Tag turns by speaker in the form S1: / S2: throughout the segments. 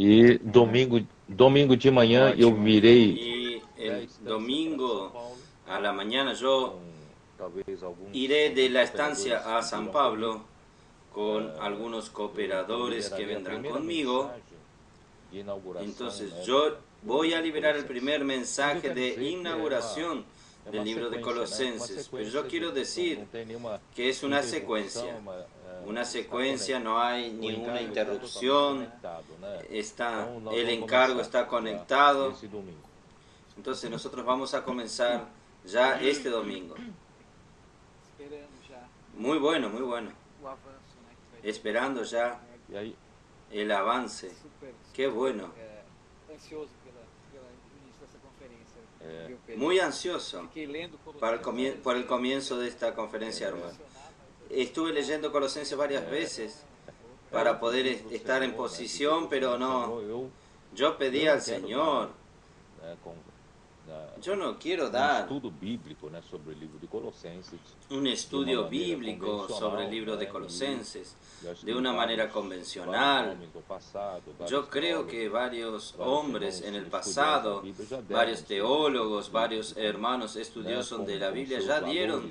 S1: E domingo de manhã eu
S2: Ótimo.
S1: virei
S2: Y
S1: da
S2: el
S1: estância para São
S2: domingo
S1: Paulo
S2: a la mañana
S1: com
S2: yo
S1: talvez
S2: iré de
S1: alguns
S2: la estancia
S1: cooperadores
S2: a
S1: que
S2: San
S1: virão comigo.
S2: Pablo con algunos
S1: Eu
S2: cooperadores que
S1: liberarei a
S2: vendrán
S1: primeira
S2: conmigo.
S1: mensagem de inauguração,
S2: Entonces
S1: né,
S2: yo
S1: do
S2: voy a
S1: livro de
S2: liberar el
S1: Colossenses.
S2: primer
S1: Mas eu
S2: mensaje
S1: quero
S2: de
S1: dizer que
S2: inauguración
S1: é
S2: del
S1: uma
S2: libro de
S1: sequência, né? Uma
S2: Colosenses, pero yo
S1: sequência
S2: quiero decir
S1: não tem nenhuma
S2: que es una secuencia.
S1: interrupção, mas
S2: Una
S1: está
S2: secuencia, no hay
S1: o
S2: ninguna
S1: encargo está totalmente
S2: interrupción,
S1: conectado, né?
S2: está,
S1: Então nós
S2: el
S1: vamos
S2: encargo
S1: começar
S2: está
S1: já
S2: conectado.
S1: esse domingo.
S2: Entonces nosotros vamos a comenzar ya este domingo.
S3: Esperando já
S2: Muy bueno, muy bueno.
S3: o avanço, né, que vai ter.
S2: Esperando ya
S1: E aí,
S2: el avance.
S3: Super,
S2: Qué bueno.
S3: ansioso pelo início dessa conferência. Viu, Pedro?
S2: Muy ansioso
S3: Fiquei lendo
S2: por el comienzo de esta conferencia, hermano. Estuve leyendo Colosenses varias veces para poder estar en posición, pero no. Yo pedí al Señor, yo no quiero dar
S1: estudo bíblico, né, sobre o livro de Colossenses.
S2: un estudio bíblico sobre el libro de Colosenses de una manera convencional. Yo creo que varios hombres en el pasado, varios teólogos, varios hermanos estudiosos de la Biblia ya dieron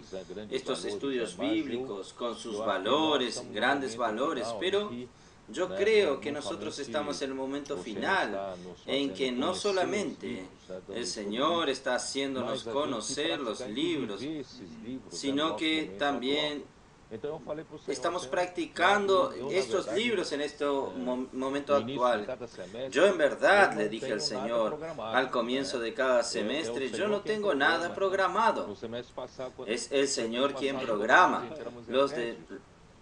S2: estos estudios bíblicos con sus valores, grandes valores, pero yo creo que nosotros estamos en el momento final en que no solamente el Señor está haciéndonos conocer los libros, sino que también estamos practicando estos libros en este momento actual. Yo en verdad le dije al Señor al comienzo de cada semestre, yo no tengo nada programado. Es el Señor quien programa.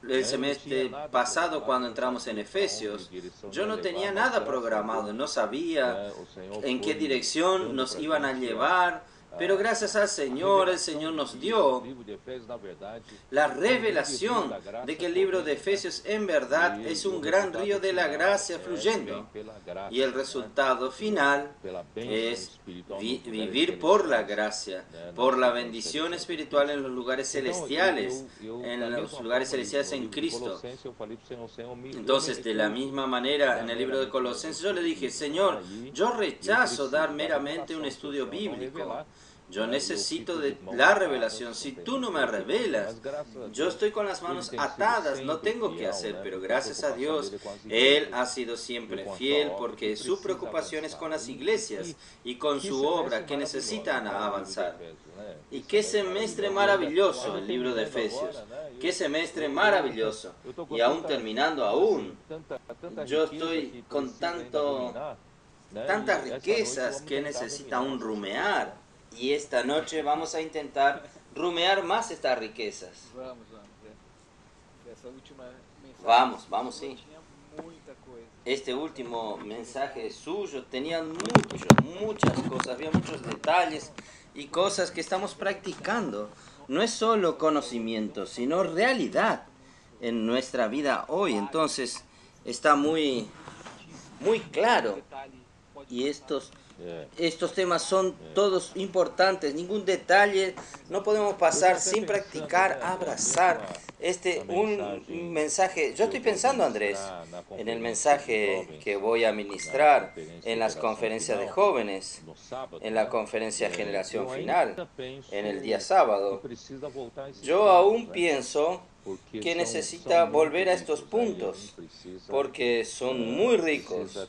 S2: El semestre pasado cuando entramos en Efesios, yo no tenía nada programado, no sabía en qué dirección nos iban a llevar, pero gracias al Señor, el Señor nos dio la revelación de que el libro de Efesios en verdad es un gran río de la gracia fluyendo. Y el resultado final es vivir por la gracia, por la bendición espiritual en los lugares celestiales, en Cristo. Entonces, de la misma manera, en el libro de Colosenses, yo le dije, Señor, yo rechazo dar meramente un estudio bíblico. Yo necesito de la revelación. Si tú no me revelas, yo estoy con las manos atadas, no tengo qué hacer, pero gracias a Dios, Él ha sido siempre fiel porque su preocupación es con las iglesias y con su obra que necesitan avanzar. Y qué semestre maravilloso el libro de Efesios, qué semestre maravilloso. Y aún terminando yo estoy con tantas riquezas que necesita aún rumear. Y esta noche vamos a intentar rumear más estas riquezas.
S3: Vamos. Essa última mensagem.
S2: Vamos, sí.
S3: Tinha muita coisa.
S2: Este último mensaje suyo tenía muchas cosas, había muchos detalles y cosas que estamos practicando. No es solo conocimiento, sino realidad en nuestra vida hoy. Entonces está muy claro. Y estos temas son todos importantes, ningún detalle no podemos pasar sin practicar, abrazar un mensaje. Yo estoy pensando, Andrés, en el mensaje que voy a ministrar en las conferencias de jóvenes, en la conferencia Generación Final, en el día sábado. Yo aún pienso que necesita volver a estos puntos, porque son muy ricos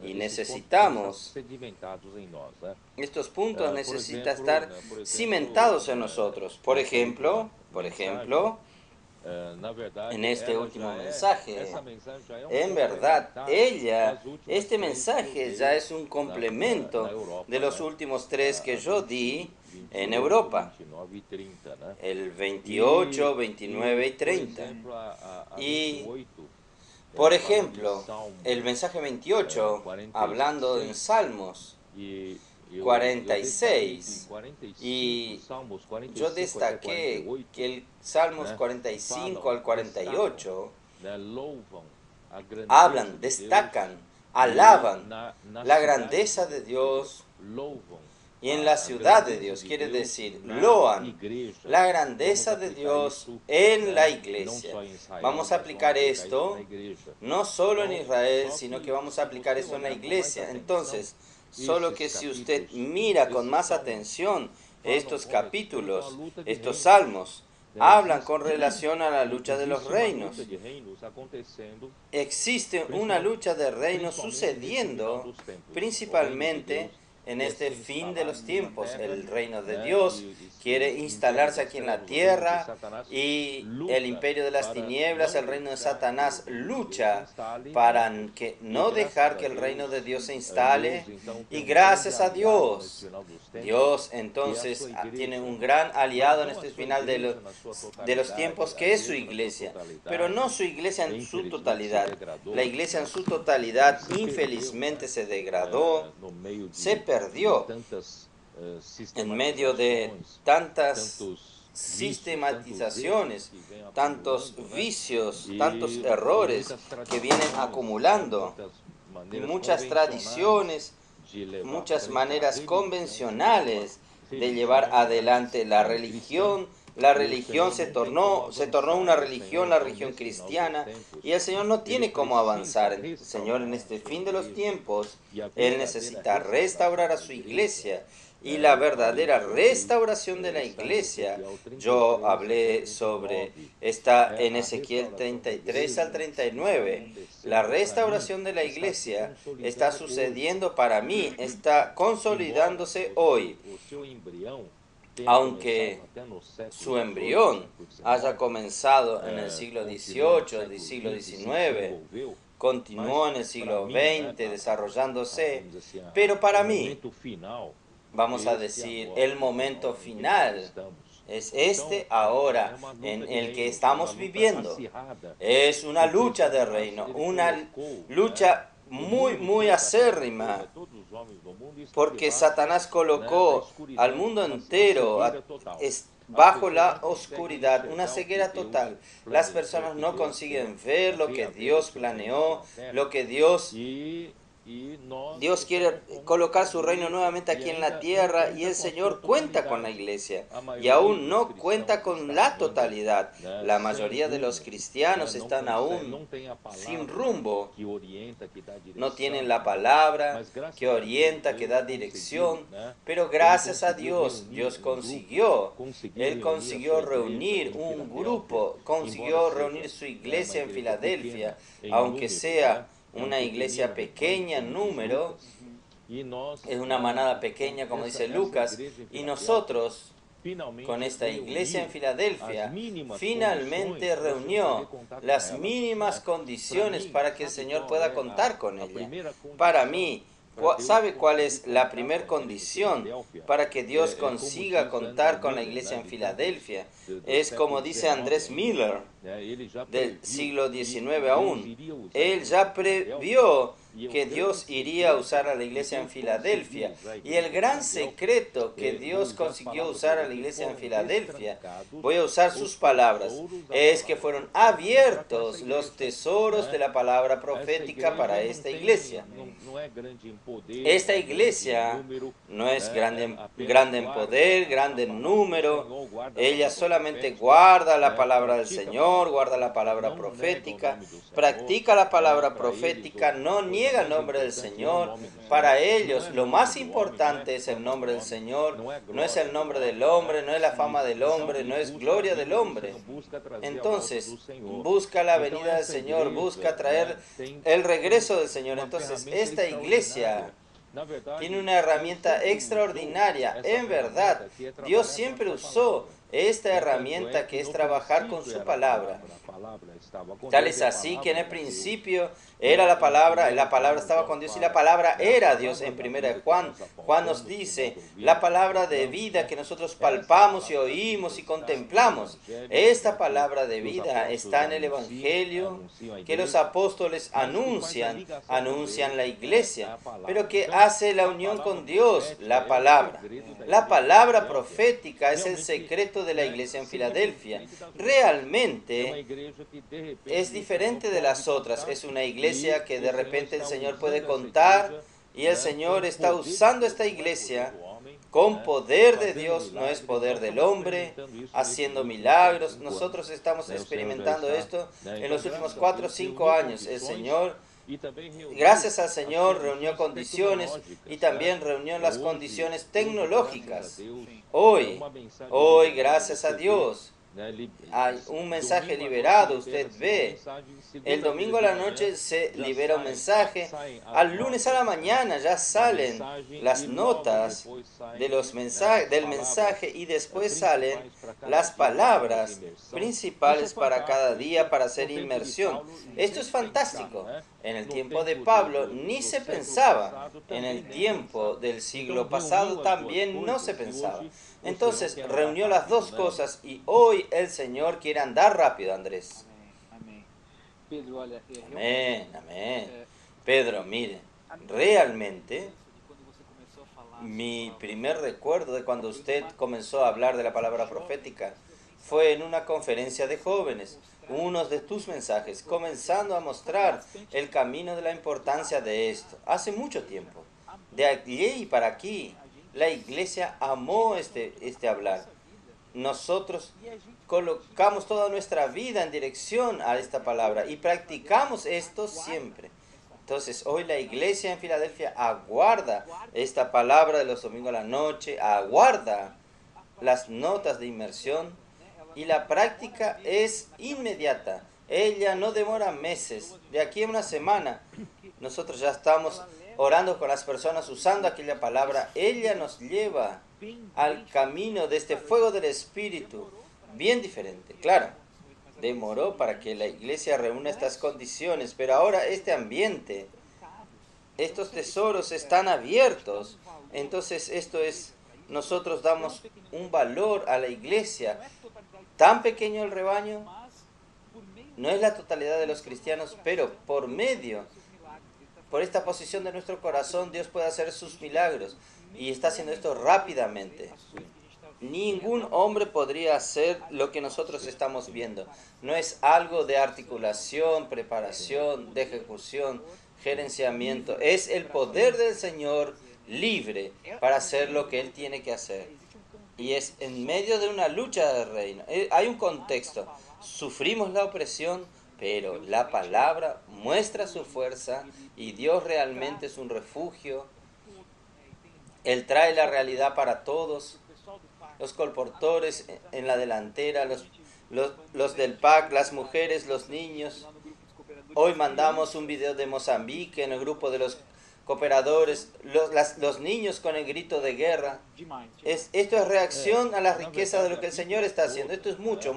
S2: y necesitamos, estos puntos necesitan estar cimentados en nosotros. Por ejemplo, en este último mensaje, en verdad, este mensaje ya es un complemento de los últimos tres que yo di en Europa, el 28, 29 y 30. Y, por ejemplo, el mensaje 28, hablando en Salmos 46, y yo destaqué que el Salmos 45 al 48 destacan, alaban la grandeza de Dios y en la ciudad de Dios. Quiere decir, loan la grandeza de Dios en la iglesia. Vamos a aplicar esto no solo en Israel, sino que vamos a aplicar esto en la iglesia. Entonces, solo que si usted mira con más atención estos capítulos, estos salmos, hablan con relación a la lucha de los reinos. Existe una lucha de reinos sucediendo principalmente en este fin de los tiempos. El reino de Dios quiere instalarse aquí en la tierra y el imperio de las tinieblas, el reino de Satanás, lucha para que no dejar que el reino de Dios se instale. Y gracias a Dios, Dios entonces tiene un gran aliado en este final de los tiempos, que es su iglesia, pero no su iglesia en su totalidad. La iglesia en su totalidad infelizmente se degradó, se perdió en medio de tantas sistematizaciones, tantos vicios, tantos errores que vienen acumulando, y muchas tradiciones, muchas maneras convencionales de llevar adelante la religión. La religión se tornó una religión, la religión cristiana, y el Señor no tiene cómo avanzar. El Señor en este fin de los tiempos, Él necesita restaurar a su iglesia, y la verdadera restauración de la iglesia, yo hablé sobre, está en Ezequiel 33 al 39, la restauración de la iglesia está sucediendo para mí, está consolidándose hoy. Aunque su embrión haya comenzado en el siglo XVIII, el siglo XIX, continuó en el siglo XX desarrollándose, pero para mí, vamos a decir, el momento final es este ahora en el que estamos viviendo. Es una lucha de reino, una lucha muy acérrima, porque Satanás colocó al mundo entero bajo la oscuridad, una ceguera total. Las personas no consiguen ver lo que Dios planeó, lo que Dios quiere colocar su reino nuevamente aquí en la tierra, y el Señor cuenta con la iglesia, y aún no cuenta con la totalidad. La mayoría de los cristianos están aún sin rumbo, no tienen la palabra que orienta, que da dirección, pero gracias a Dios, Él consiguió reunir un grupo, consiguió reunir su iglesia en Filadelfia, aunque sea una iglesia pequeña en número, es una manada pequeña, como dice Lucas, y nosotros, con esta iglesia en Filadelfia, finalmente reunió las mínimas condiciones para que el Señor pueda contar con ella. Para mí, ¿sabe cuál es la primera condición para que Dios consiga contar con la iglesia en Filadelfia? Es como dice Andrés Miller, del siglo XIX aún. Él ya previó que Dios iría a usar a la iglesia en Filadelfia. Y el gran secreto que Dios consiguió usar a la iglesia en Filadelfia, voy a usar sus palabras, es que fueron abiertos los tesoros de la palabra profética para esta iglesia. Esta iglesia no es grande en poder, grande en número. Ella solamente guarda la palabra del Señor, guarda la palabra profética, practica la palabra profética, no niega el nombre del Señor. Para ellos lo más importante es el nombre del Señor, no es el nombre del hombre, no es la fama del hombre, no es gloria del hombre. Entonces, busca la venida del Señor, busca traer el regreso del Señor. Entonces, esta iglesia tiene una herramienta extraordinaria. En verdad, Dios siempre usó esta herramienta, que es trabajar con su palabra. Tal es así que en el principio era la palabra estaba con Dios y la palabra era Dios. En 1 Juan, Juan nos dice, la palabra de vida que nosotros palpamos y oímos y contemplamos. Esta palabra de vida está en el Evangelio que los apóstoles anuncian la iglesia, pero que hace la unión con Dios, la palabra. La palabra profética es el secreto de la iglesia en Filadelfia. Realmente es diferente de las otras. Es una iglesia que de repente el Señor puede contar, y el Señor está usando esta iglesia con poder de Dios, no es poder del hombre, haciendo milagros. Nosotros estamos experimentando esto en los últimos 4 o 5 años. El Señor, gracias al Señor, reunió condiciones y también reunió las condiciones tecnológicas. Hoy, gracias a Dios, hay un mensaje liberado. Usted ve, el domingo a la noche se libera un mensaje, al lunes a la mañana ya salen las notas de del mensaje y después salen las palabras principales para cada día para hacer inmersión. Esto es fantástico. En el tiempo de Pablo ni se pensaba, en el tiempo del siglo pasado también no se pensaba. Entonces reunió las dos cosas y hoy el Señor quiere andar rápido, Andrés. Amén. Pedro, mire, realmente mi primer recuerdo de cuando usted comenzó a hablar de la palabra profética fue en una conferencia de jóvenes, unos de tus mensajes, comenzando a mostrar el camino de la importancia de esto. Hace mucho tiempo, de allí para aquí, la iglesia amó este hablar. Nosotros colocamos toda nuestra vida en dirección a esta palabra y practicamos esto siempre. Entonces, hoy la iglesia en Filadelfia aguarda esta palabra de los domingos a la noche, aguarda las notas de inmersión y la práctica es inmediata. Ella no demora meses. De aquí a una semana, nosotros ya estamos orando con las personas, usando aquella palabra. Ella nos lleva al camino de este fuego del Espíritu, bien diferente. Claro, demoró para que la iglesia reúna estas condiciones, pero ahora este ambiente, estos tesoros están abiertos. Entonces esto es, nosotros damos un valor a la iglesia. Tan pequeño el rebaño, no es la totalidad de los cristianos, pero por esta posición de nuestro corazón, Dios puede hacer sus milagros y está haciendo esto rápidamente. Ningún hombre podría hacer lo que nosotros estamos viendo. No es algo de articulación, preparación, de ejecución, gerenciamiento. Es el poder del Señor libre para hacer lo que Él tiene que hacer. Y es en medio de una lucha del reino. Hay un contexto. Sufrimos la opresión, pero la palabra muestra su fuerza y Dios realmente es un refugio. Él trae la realidad para todos. Los colportores en la delantera, los del PAC, las mujeres, los niños. Hoy mandamos un video de Mozambique en el grupo de los cooperadores, los niños con el grito de guerra. Esto es reacción a la riqueza de lo que el Señor está haciendo. Esto es mucho.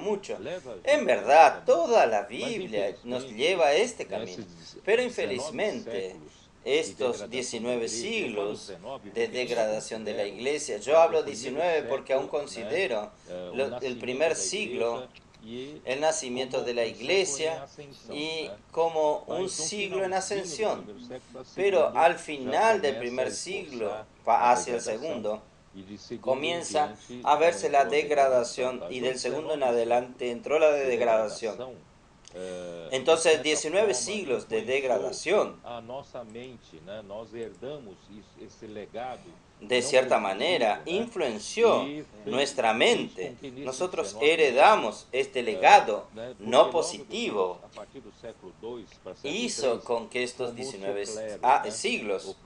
S2: En verdad, toda la Biblia nos lleva a este camino. Pero infelizmente, estos 19 siglos de degradación de la iglesia, yo hablo 19 porque aún considero el primer siglo, el nacimiento de la iglesia, y como un siglo en ascensión. Pero al final del primer siglo, hacia el segundo, comienza a verse la degradación, y del segundo en adelante entró la degradación. Entonces, 19 siglos de degradación. De cierta manera, influenció nuestra mente. Nosotros heredamos este legado no positivo. Hizo con que estos 19 siglos,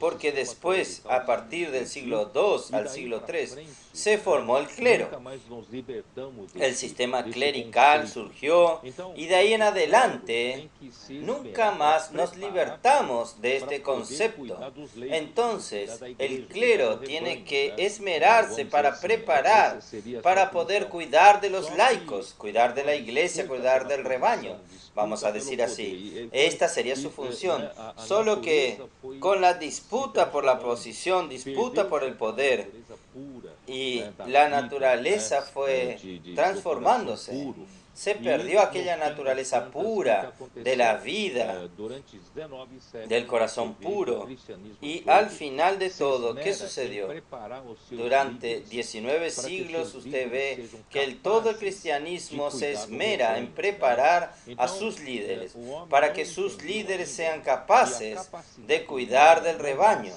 S2: porque después, a partir del siglo II al siglo III, se formó el clero. El sistema clerical surgió y de ahí en adelante nunca más nos libertamos de este concepto. Entonces, el clero tiene que esmerarse para preparar, para poder cuidar de los laicos, cuidar de la iglesia, cuidar del rebaño. Vamos a decir así, esta sería su función, solo que con la disputa por la posición, disputa por el poder, y la naturaleza fue transformándose. Se perdió aquella naturaleza pura de la vida, del corazón puro. Y al final de todo, ¿qué sucedió? Durante 19 siglos usted ve que todo el cristianismo se esmera en preparar a sus líderes, para que sus líderes sean capaces de cuidar del rebaño.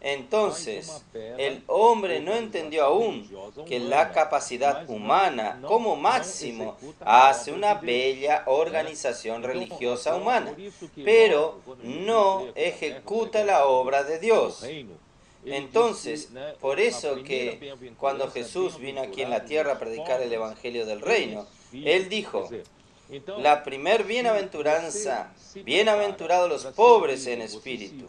S2: Entonces, el hombre no entendió aún que la capacidad humana, como máximo, hace una bella organización religiosa humana, pero no ejecuta la obra de Dios. Entonces, por eso que cuando Jesús vino aquí en la tierra a predicar el Evangelio del Reino, Él dijo, la primer bienaventuranza, bienaventurados los pobres en espíritu.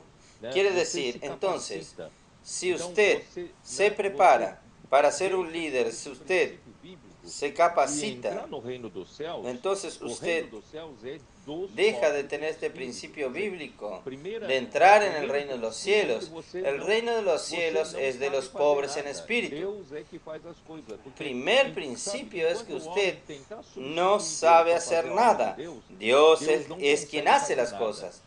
S2: Quiere decir, entonces, si usted se prepara para ser un líder, si usted se capacita, entonces usted deja de tener este principio bíblico de entrar en el reino de los cielos. El reino de los cielos es de los pobres en espíritu. El primer principio es que usted no sabe hacer nada. Dios es quien hace las cosas.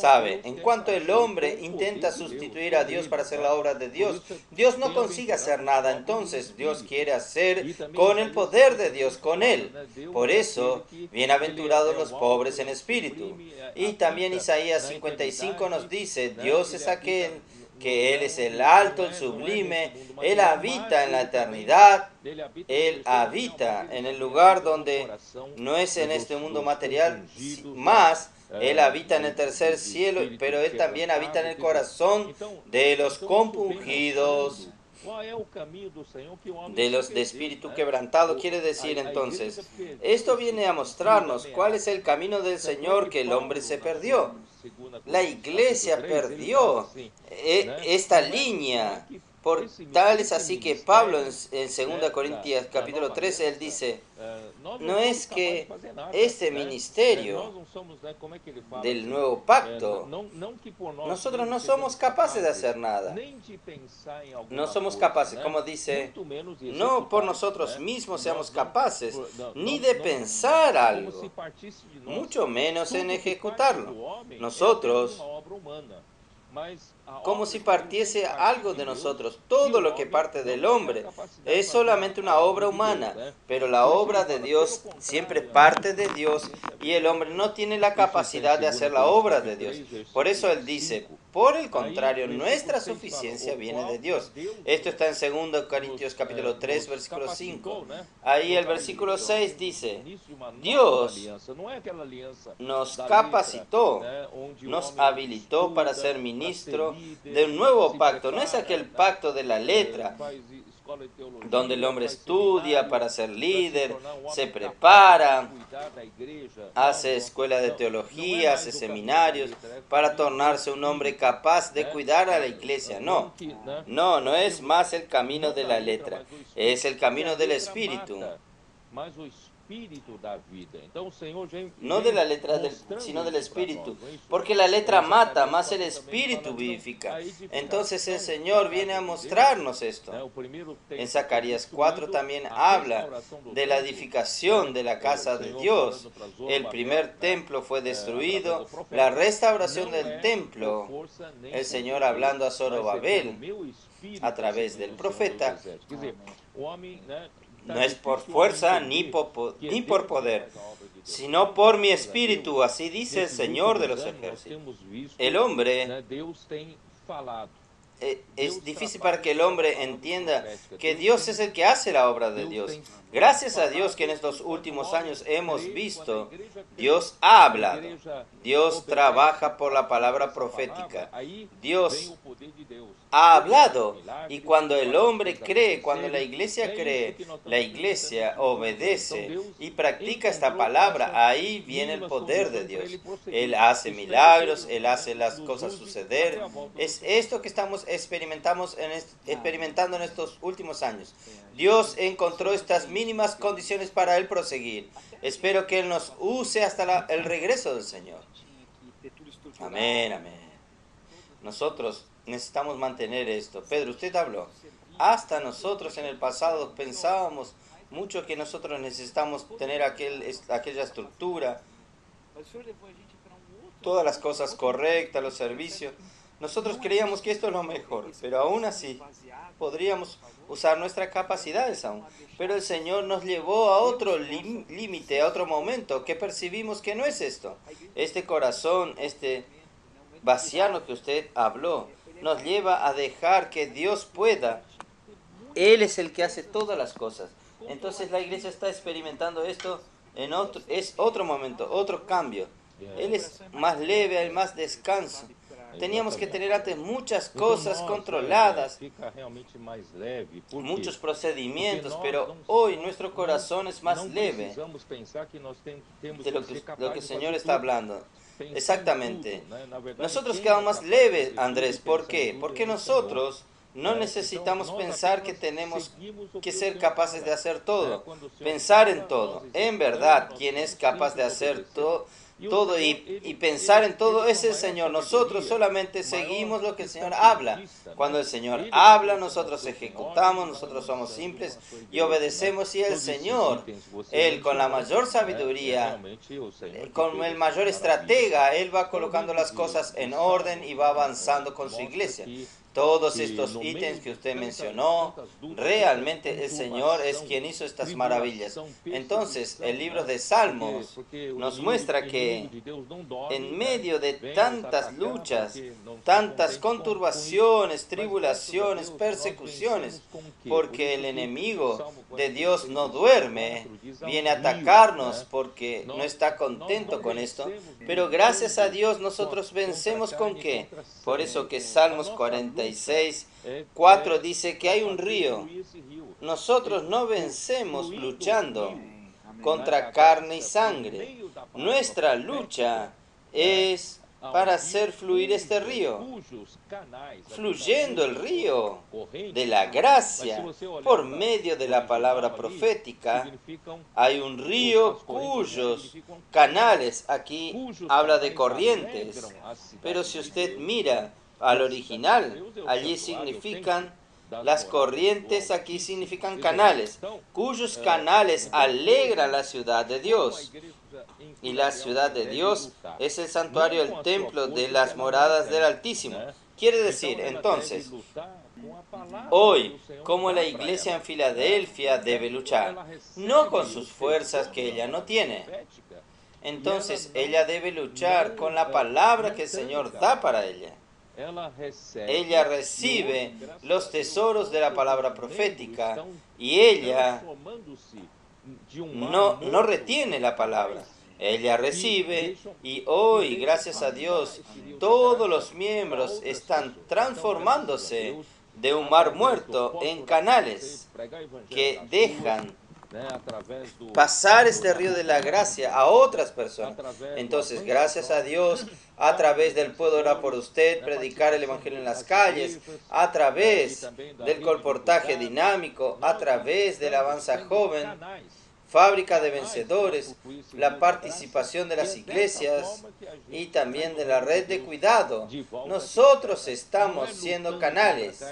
S2: Sabe, en cuanto el hombre intenta sustituir a Dios para hacer la obra de Dios, Dios no consigue hacer nada. Entonces Dios quiere hacer con el poder de Dios, con Él. Por eso, bienaventurados los pobres en espíritu. Y también Isaías 55 nos dice, Dios es aquel que Él es el alto, el sublime, Él habita en la eternidad, Él habita en el lugar donde no es en este mundo material, más Él habita en el tercer cielo, pero Él también habita en el corazón de los compungidos, de los de espíritu quebrantado. Quiere decir entonces, esto viene a mostrarnos cuál es el camino del Señor que el hombre se perdió. La iglesia perdió esta línea. Por tal es así que Pablo en 2 Corintios capítulo 13, él dice, no es que este ministerio del nuevo pacto, nosotros no somos capaces de hacer nada. No somos capaces, como dice, no por nosotros mismos seamos capaces, ni de pensar algo, mucho menos en ejecutarlo. Nosotros, como si partiese algo de nosotros. Todo lo que parte del hombre es solamente una obra humana, pero la obra de Dios siempre parte de Dios y el hombre no tiene la capacidad de hacer la obra de Dios. Por eso Él dice, por el contrario, nuestra suficiencia viene de Dios. Esto está en 2 Corintios capítulo 3, versículo 5. Ahí el versículo 6 dice, Dios nos capacitó, nos habilitó para ser ministro de un nuevo pacto. No es aquel pacto de la letra, donde el hombre estudia para ser líder, se prepara, hace escuela de teología, hace seminarios, para tornarse un hombre capaz de cuidar a la iglesia. No es más el camino de la letra, es el camino del Espíritu. No de la letra, sino del Espíritu. Porque la letra mata, más el Espíritu vivifica. Entonces el Señor viene a mostrarnos esto. En Zacarías 4 también habla de la edificación de la casa de Dios. El primer templo fue destruido, la restauración del templo. El Señor hablando a Zorobabel a través del profeta. No es por fuerza ni por poder, sino por mi espíritu, así dice el Señor de los ejércitos. El hombre, es difícil para que el hombre entienda que Dios es el que hace la obra de Dios. Gracias a Dios que en estos últimos años hemos visto, Dios ha hablado, Dios trabaja por la palabra profética, Dios ha hablado, y cuando el hombre cree, cuando la iglesia cree, la iglesia obedece y practica esta palabra, ahí viene el poder de Dios. Él hace milagros, Él hace las cosas suceder. Es esto que estamos experimentando en estos últimos años. Dios encontró estas mínimas condiciones para Él proseguir. Espero que Él nos use hasta el regreso del Señor. Amén, amén. Nosotros necesitamos mantener esto. Pedro, usted habló. hasta nosotros en el pasado pensábamos mucho que nosotros necesitamos tener aquella estructura, todas las cosas correctas, los servicios. Nosotros creíamos que esto es lo mejor, pero aún así podríamos usar nuestras capacidades aún. Pero el Señor nos llevó a otro límite, a otro momento, que percibimos que no es esto. Este corazón, este vaciarnos que usted habló, nos lleva a dejar que Dios pueda. Él es el que hace todas las cosas. Entonces la iglesia está experimentando esto es otro momento, otro cambio. Él es más leve, hay más descanso. Teníamos que tener antes muchas cosas controladas, muchos procedimientos, pero hoy nuestro corazón es más leve de lo que el Señor está hablando. Exactamente. Nosotros quedamos más leves, Andrés. ¿Por qué? Porque nosotros no necesitamos pensar que tenemos que ser capaces de hacer todo, pensar en todo. En verdad, quien es capaz de hacer todo y pensar en todo es el Señor. Nosotros solamente seguimos lo que el Señor habla. Cuando el Señor habla, nosotros ejecutamos, nosotros somos simples y obedecemos. Y el Señor, Él con la mayor sabiduría, con el mayor estratega, Él va colocando las cosas en orden y va avanzando con su iglesia. Todos estos ítems que usted mencionó, realmente el Señor es quien hizo estas maravillas. Entonces, el libro de Salmos nos muestra que en medio de tantas luchas, tantas conturbaciones, tribulaciones, persecuciones, porque el enemigo de Dios no duerme, viene a atacarnos porque no está contento con esto, pero gracias a Dios nosotros vencemos ¿con qué? Por eso que Salmos 46:4 dice que hay un río. Nosotros no vencemos luchando contra carne y sangre. Nuestra lucha es para hacer fluir este río, fluyendo el río de la gracia por medio de la palabra profética. Hay un río cuyos canales, aquí habla de corrientes, pero si usted mira al original, allí significan las corrientes, aquí significan canales, cuyos canales alegran la ciudad de Dios. Y la ciudad de Dios es el santuario, el templo de las moradas del Altísimo. Quiere decir, entonces, hoy, como la iglesia en Filadelfia debe luchar, no con sus fuerzas que ella no tiene. Entonces, ella debe luchar con la palabra que el Señor da para ella. Ella recibe los tesoros de la palabra profética y ella no retiene la palabra. Ella recibe y hoy, gracias a Dios, todos los miembros están transformándose de un mar muerto en canales que dejan pasar este río de la gracia a otras personas. Entonces, gracias a Dios, a través del puedo orar por usted, predicar el evangelio en las calles, a través del colportaje dinámico, a través de la avanza joven, fábrica de vencedores, la participación de las iglesias y también de la red de cuidado. Nosotros estamos siendo canales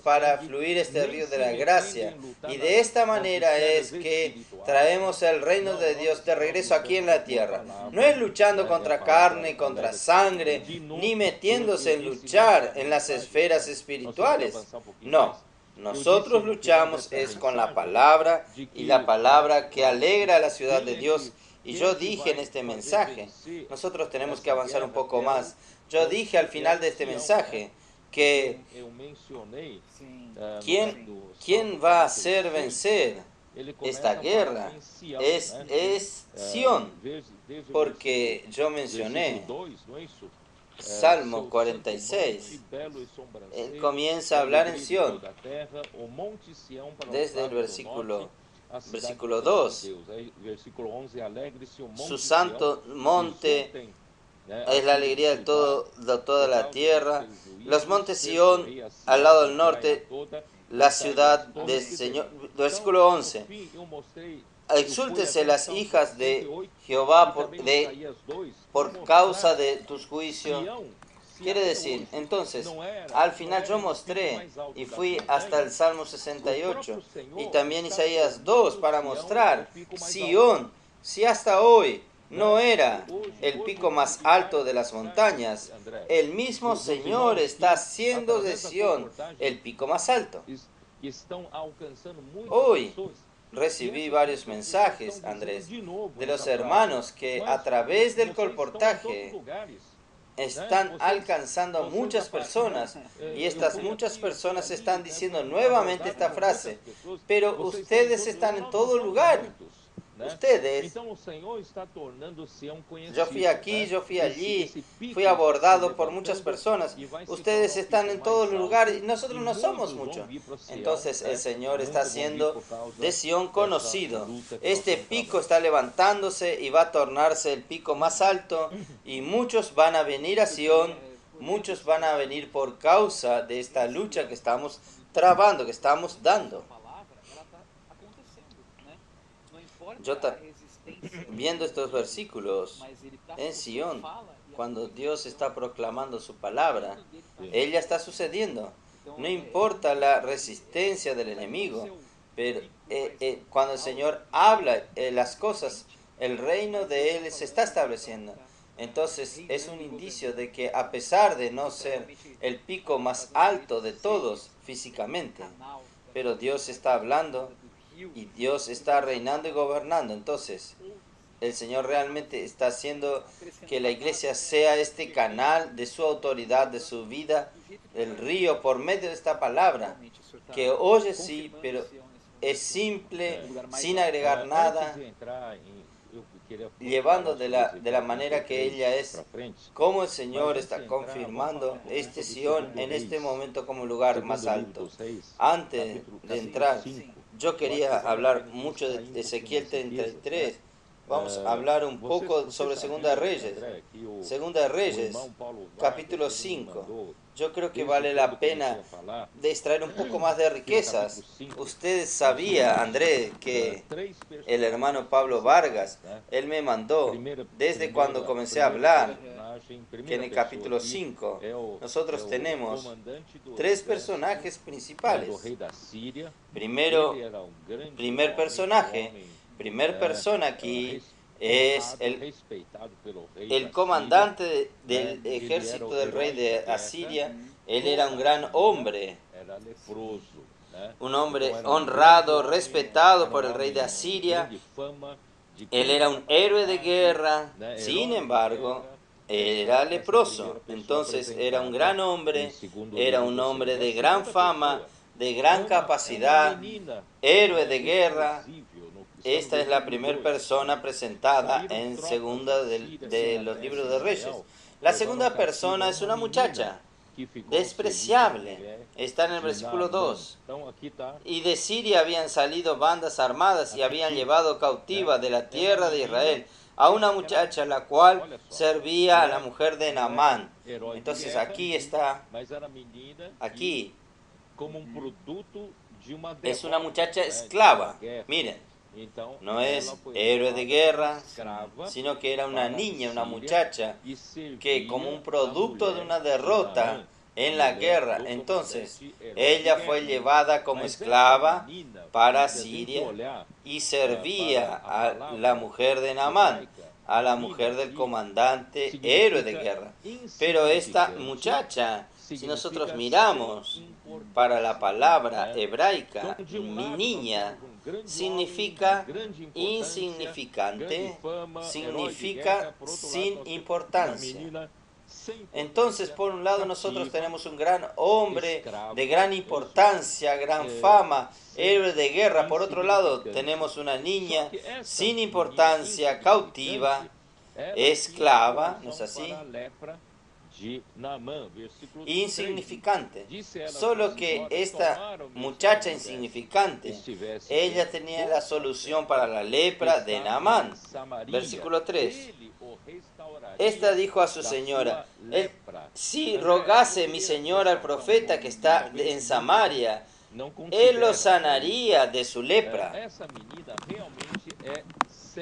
S2: para fluir este río de la gracia. Y de esta manera es que traemos el reino de Dios de regreso aquí en la tierra. No es luchando contra carne, contra sangre, ni metiéndose en luchar en las esferas espirituales. No. Nosotros luchamos es con la palabra y la palabra que alegra a la ciudad de Dios. Y yo dije en este mensaje, nosotros tenemos que avanzar un poco más. Yo dije al final de este mensaje que ¿quién va a hacer vencer esta guerra? Es Sión, porque yo mencioné Salmo 46, él comienza a hablar en Sión, desde el versículo 2. Su santo monte es la alegría de toda la tierra. Los montes Sión, al lado del norte, la ciudad del Señor. Versículo 11. Exúltese las hijas de Jehová por causa de tus juicios. Quiere decir, entonces, al final yo mostré y fui hasta el Salmo 68 y también Isaías 2 para mostrar Sión, si hasta hoy no era el pico más alto de las montañas, el mismo Señor está haciendo de Sión el pico más alto. Hoy recibí varios mensajes, Andrés, de los hermanos que a través del colportaje están alcanzando a muchas personas y estas muchas personas están diciendo nuevamente esta frase: pero ustedes están en todo lugar. Ustedes, yo fui aquí, yo fui allí, fui abordado por muchas personas. Ustedes están en todo lugar y nosotros no somos muchos. Entonces el Señor está haciendo de Sión conocido. Este pico está levantándose y va a tornarse el pico más alto y muchos van a venir a Sión, muchos van a venir por causa de esta lucha que estamos trabando, que estamos dando. Yo viendo estos versículos en Sión, cuando Dios está proclamando su palabra, ella está sucediendo. No importa la resistencia del enemigo, pero cuando el Señor habla las cosas, el reino de Él se está estableciendo. Entonces es un indicio de que a pesar de no ser el pico más alto de todos físicamente, pero Dios está hablando y Dios está reinando y gobernando. Entonces el Señor realmente está haciendo que la iglesia sea este canal de su autoridad, de su vida, el río por medio de esta palabra, que oye sí, pero es simple, sin agregar nada, llevando de la manera que ella es, como el Señor está confirmando este Sión en este momento como lugar más alto. Antes de entrar, yo quería hablar mucho de Ezequiel 33. Vamos a hablar un poco sobre Segunda de Reyes. Segunda de Reyes, capítulo 5. Yo creo que vale la pena de extraer un poco más de riquezas. Usted sabía, Andrés, que el hermano Pablo Vargas, él me mandó, desde cuando comencé a hablar, que en el capítulo 5 nosotros tenemos tres personajes principales. Primer persona aquí es el comandante del ejército del rey de Asiria. Él era un gran hombre, un hombre honrado, respetado por el rey de Asiria. Él era un héroe de guerra, sin embargo, era leproso. Entonces era un gran hombre, era un hombre de gran fama, de gran capacidad, héroe de guerra. Esta es la primera persona presentada en segunda de los libros de Reyes. La segunda persona es una muchacha despreciable. Está en el versículo 2. Y de Siria habían salido bandas armadas y habían llevado cautiva de la tierra de Israel a una muchacha la cual servía a la mujer de Naamán. Entonces aquí está, aquí es una muchacha esclava. Miren, no es héroe de guerra, sino que era una niña, una muchacha, que como un producto de una derrota en la guerra, entonces ella fue llevada como esclava para Siria y servía a la mujer de Naamán, a la mujer del comandante héroe de guerra. Pero esta muchacha, si nosotros miramos para la palabra hebraica, mi niña, significa insignificante, significa sin importancia. Entonces, por un lado, nosotros tenemos un gran hombre de gran importancia, gran fama, héroe de guerra. Por otro lado, tenemos una niña sin importancia, cautiva, esclava, ¿no es así? Insignificante. Solo que esta muchacha insignificante, ella tenía la solución para la lepra de Naamán. Versículo 3. Esta dijo a su señora: si rogase mi señora al profeta que está en Samaria, él lo sanaría de su lepra.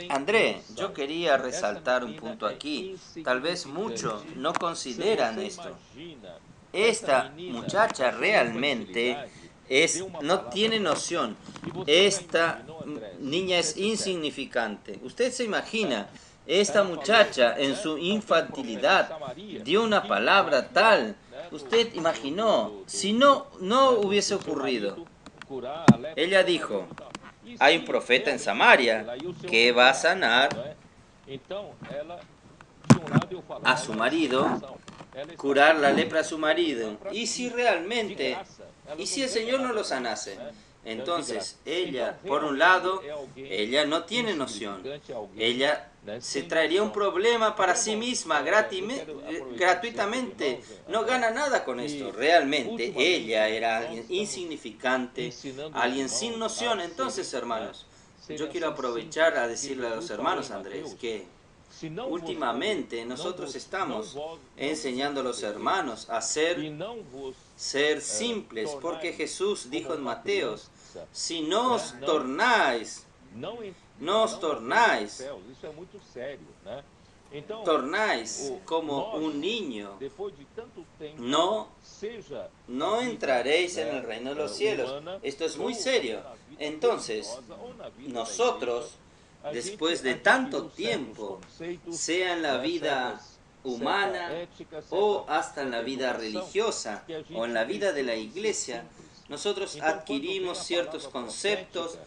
S2: André, yo quería resaltar un punto aquí. Tal vez muchos no consideran esto. Esta muchacha realmente no tiene noción. Esta niña es insignificante. Usted se imagina, esta muchacha en su infantilidad dio una palabra tal. Usted imaginó, si no hubiese ocurrido. Ella dijo, hay un profeta en Samaria que va a sanar a su marido, curar la lepra a su marido. Y si realmente, y si el Señor no lo sanase, entonces ella, por un lado, ella no tiene noción. Ella se traería un problema para sí misma gratuitamente. No gana nada con esto. Realmente ella era alguien insignificante, alguien sin noción. Entonces, hermanos, yo quiero aprovechar a decirle a los hermanos, Andrés, que últimamente nosotros estamos enseñando a los hermanos a ser simples, porque Jesús dijo en Mateos, si no os tornáis, como un niño, no entraréis en el reino de los cielos. Esto es muy serio. Entonces, nosotros, después de tanto tiempo, sea en la vida humana o hasta en la vida religiosa o en la vida de la iglesia, nosotros adquirimos ciertos conceptos,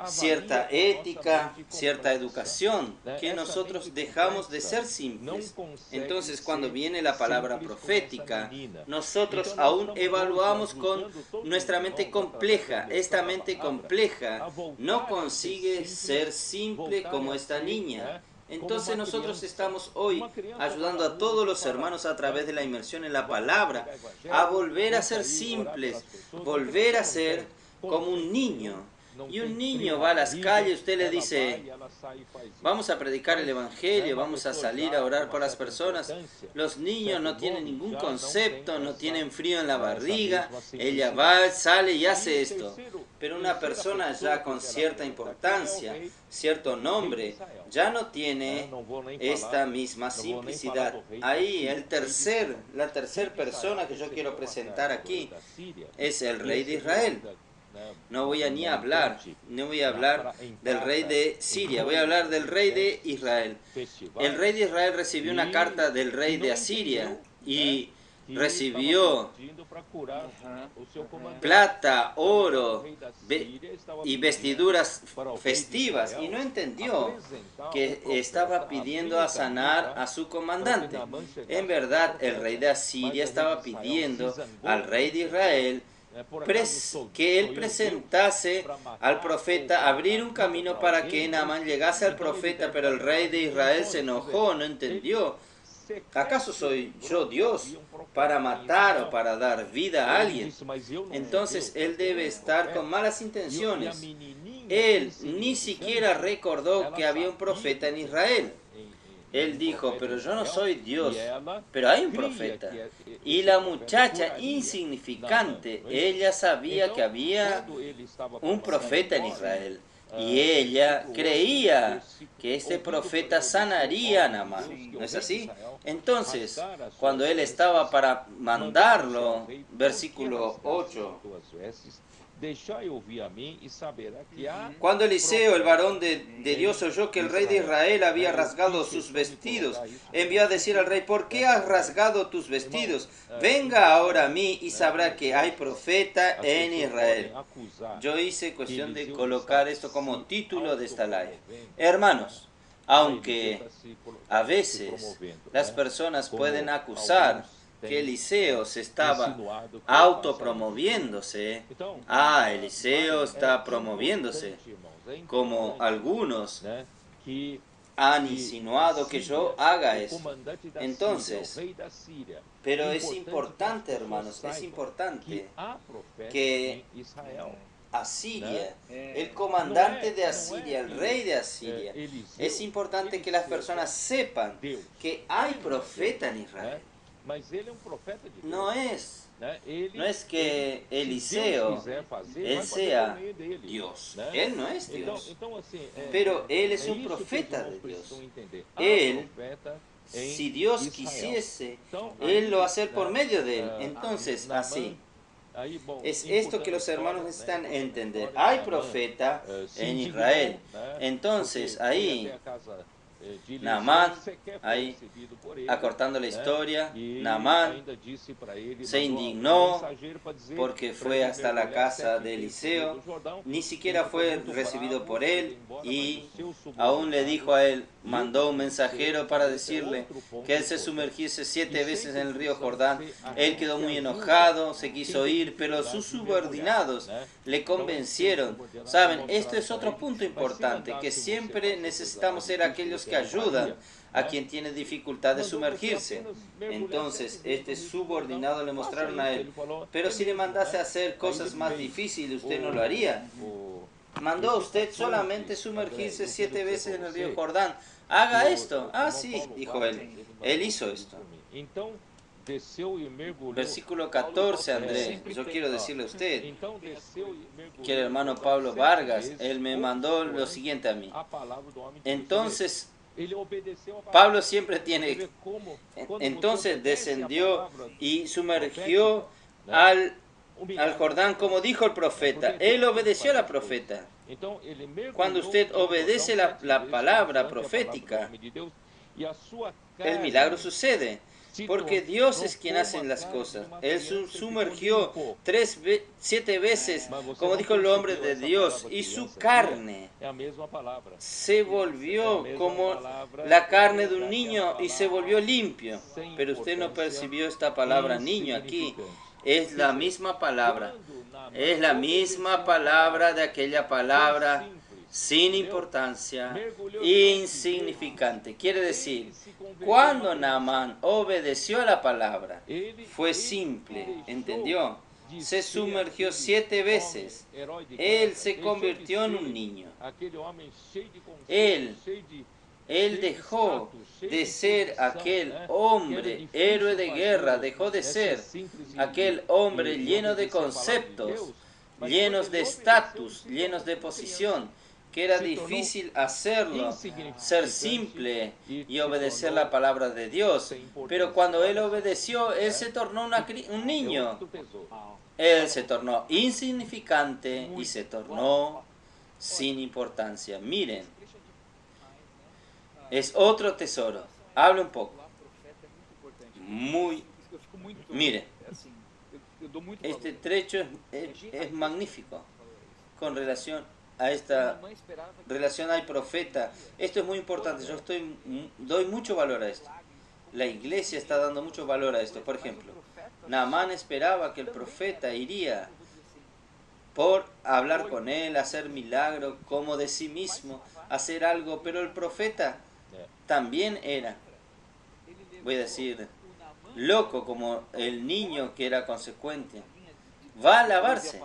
S2: cierta ética, cierta educación, que nosotros dejamos de ser simples. Entonces, cuando viene la palabra profética, nosotros aún evaluamos con nuestra mente compleja. Esta mente compleja no consigue ser simple como esta niña. Entonces nosotros estamos hoy ayudando a todos los hermanos a través de la inmersión en la palabra a volver a ser simples, volver a ser como un niño. Y un niño va a las calles, usted le dice, vamos a predicar el Evangelio, vamos a salir a orar por las personas. Los niños no tienen ningún concepto, no tienen frío en la barriga, ella va, sale y hace esto. Pero una persona ya con cierta importancia, cierto nombre, ya no tiene esta misma simplicidad. Ahí la tercera persona que yo quiero presentar aquí es el rey de Israel. No voy a hablar del rey de Siria, voy a hablar del rey de Israel. El rey de Israel recibió una carta del rey de Asiria y recibió plata, oro y vestiduras festivas y no entendió que estaba pidiendo a sanar a su comandante. En verdad, el rey de Asiria estaba pidiendo al rey de Israel que él presentase al profeta, abrir un camino para que Naamán llegase al profeta, pero el rey de Israel se enojó, no entendió. ¿Acaso soy yo Dios para matar o para dar vida a alguien? Entonces él debe estar con malas intenciones. Él ni siquiera recordó que había un profeta en Israel. Él dijo, pero yo no soy Dios, pero hay un profeta. Y la muchacha insignificante, ella sabía que había un profeta en Israel. Y ella creía que este profeta sanaría a Naamán. ¿No es así? Entonces, cuando él estaba para mandarlo, versículo 8, cuando Eliseo, el varón de Dios, oyó que el rey de Israel había rasgado sus vestidos, envió a decir al rey, ¿por qué has rasgado tus vestidos? Venga ahora a mí y sabrá que hay profeta en Israel. Yo hice cuestión de colocar esto como título de esta live. Hermanos, aunque a veces las personas pueden acusar que Eliseo se estaba autopromoviéndose. Eliseo está promoviéndose, como algunos han insinuado que yo haga eso. Entonces, pero es importante, hermanos, es importante que Asiria, el comandante de Asiria, el rey de Asiria, es importante que las personas sepan que hay profeta en Israel. No es No es que Eliseo, él sea Dios. Él no es Dios. Pero él es un profeta de Dios. Él, si Dios quisiese, él lo va a hacer por medio de él. Entonces, así. Es esto que los hermanos necesitan entender. Hay profeta en Israel. Entonces, ahí, Naamán, ahí, acortando la historia, Naamán se indignó porque fue hasta la casa de Eliseo, ni siquiera fue recibido por él, y aún le dijo a él, mandó un mensajero para decirle que él se sumergiese 7 veces en el río Jordán. Él quedó muy enojado, se quiso ir, pero sus subordinados le convencieron. Saben, esto es otro punto importante, que siempre necesitamos ser aquellos que ayudan a quien tiene dificultad de sumergirse. Entonces, este subordinado le mostraron a él, pero si le mandase a hacer cosas más difíciles, usted no lo haría. Mandó a usted solamente sumergirse 7 veces en el río Jordán. Haga esto. Ah, sí, dijo él. Él hizo esto. Versículo 14, André. Yo quiero decirle a usted que el hermano Pablo Vargas, él me mandó lo siguiente a mí. Entonces, Pablo siempre tiene... Entonces descendió y sumergió al Jordán como dijo el profeta. Él obedeció a la profeta. Cuando usted obedece la palabra profética, el milagro sucede. Porque Dios es quien hace las cosas. Él sumergió 7 veces, como dijo el hombre de Dios, y su carne se volvió como la carne de un niño y se volvió limpio. Pero usted no percibió esta palabra niño aquí. Es la misma palabra. Es la misma palabra de aquella palabra sin importancia, insignificante. Quiere decir, cuando Naamán obedeció a la palabra, fue simple, ¿entendió? Se sumergió 7 veces. Él se convirtió en un niño. Él dejó de ser aquel hombre, héroe de guerra, dejó de ser aquel hombre lleno de conceptos, llenos de estatus, llenos de posición, que era difícil hacerlo, ser simple y obedecer la palabra de Dios. Pero cuando él obedeció, él se tornó un niño. Él se tornó insignificante y se tornó sin importancia. Miren, es otro tesoro. Habla un poco. Mire, este trecho es magnífico con relación a esta relación al profeta. Esto es muy importante. Yo doy mucho valor a esto. La iglesia está dando mucho valor a esto. Por ejemplo, Naamán esperaba que el profeta iría por hablar con él, hacer milagro, como de sí mismo, hacer algo, pero el profeta también era, voy a decir, loco como el niño que era consecuente. Va a lavarse.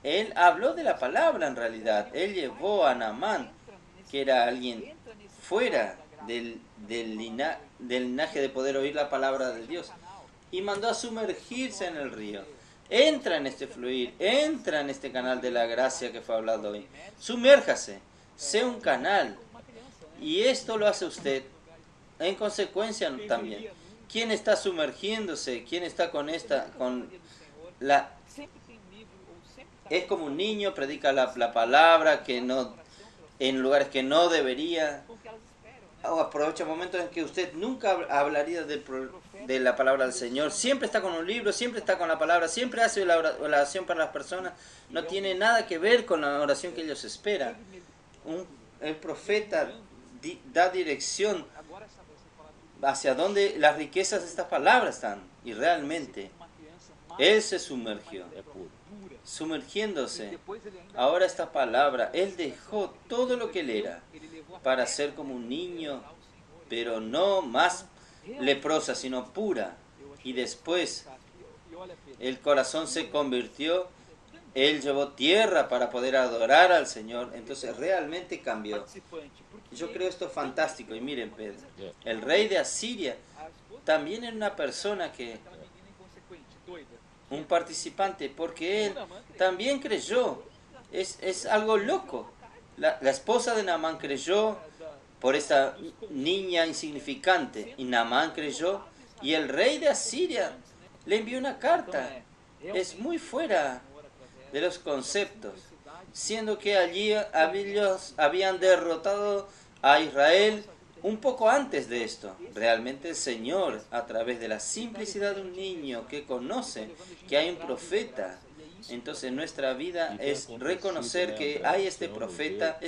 S2: Él habló de la palabra en realidad. Él llevó a Naamán, que era alguien fuera del linaje de poder oír la palabra de Dios, y mandó a sumergirse en el río. Entra en este fluir, entra en este canal de la gracia que fue hablado hoy. Sumérjase, sea un canal. Y esto lo hace usted en consecuencia también. ¿Quién está sumergiéndose? ¿Quién está es como un niño, predica la palabra que no, en lugares que no debería. Aprovecha momentos en que usted nunca hablaría de la palabra del Señor. Siempre está con un libro, siempre está con la palabra, siempre hace la oración para las personas. No tiene nada que ver con la oración que ellos esperan. El profeta da dirección hacia donde las riquezas de estas palabras están. Y realmente, él se sumergió. Sumergiéndose, ahora esta palabra, él dejó todo lo que él era para ser como un niño, pero no más leprosa, sino pura. Y después el corazón se convirtió, él llevó tierra para poder adorar al Señor, entonces realmente cambió. Yo creo esto fantástico. Y miren, Pedro, el rey de Asiria también era una persona que un participante, porque él también creyó. Es algo loco. La esposa de Naamán creyó por esta niña insignificante, y Naamán creyó, y el rey de Asiria le envió una carta. Es muy fuera de los conceptos, siendo que allí ellos habían derrotado a Israel un poco antes de esto. Realmente el Señor, a través de la simplicidad de un niño que conoce que hay un profeta, entonces nuestra vida es reconocer que hay este profeta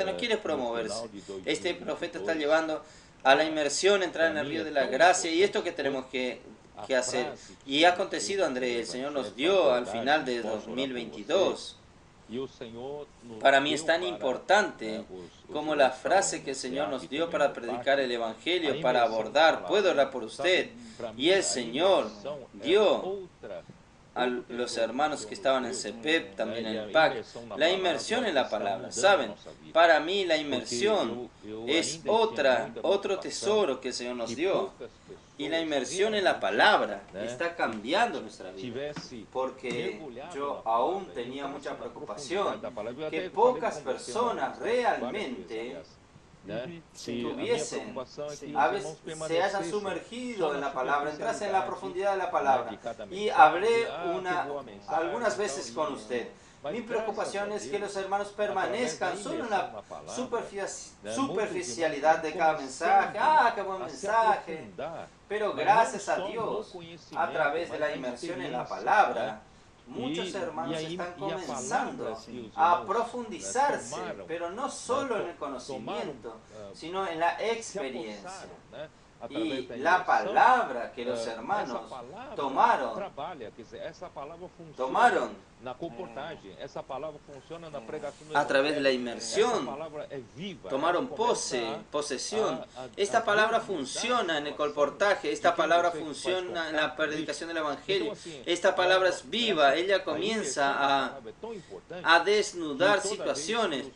S2: no quiere promoverse, este profeta está llevando a la inmersión, entrar en el río de la gracia, y esto que tenemos que hacer. Y ha acontecido, André, el Señor nos dio al final de 2022. Para mí es tan importante como la frase que el Señor nos dio para predicar el Evangelio, para abordar, puedo orar por usted. Y el Señor dio a los hermanos que estaban en CEPEP, también en el PAC, la inmersión en la palabra. ¿Saben? Para mí la inmersión es otro tesoro que el Señor nos dio. Y la inmersión en la palabra está cambiando nuestra vida. Porque yo aún tenía mucha preocupación que pocas personas realmente tuviesen, a veces se hayan sumergido en la palabra, entrasen en la profundidad de la palabra. Y hablé algunas veces con usted. Mi preocupación es que los hermanos permanezcan solo en la superficialidad de cada mensaje. ¡Ah, qué buen mensaje! Pero gracias a Dios, a través de la inmersión en la palabra, muchos hermanos están comenzando a profundizarse, pero no solo en el conocimiento, sino en la experiencia. Y la palabra que los hermanos tomaron a través de la inmersión, tomaron posesión. Esta palabra funciona en el colportaje, esta palabra funciona en la predicación del Evangelio, esta palabra es viva, ella comienza a desnudar situaciones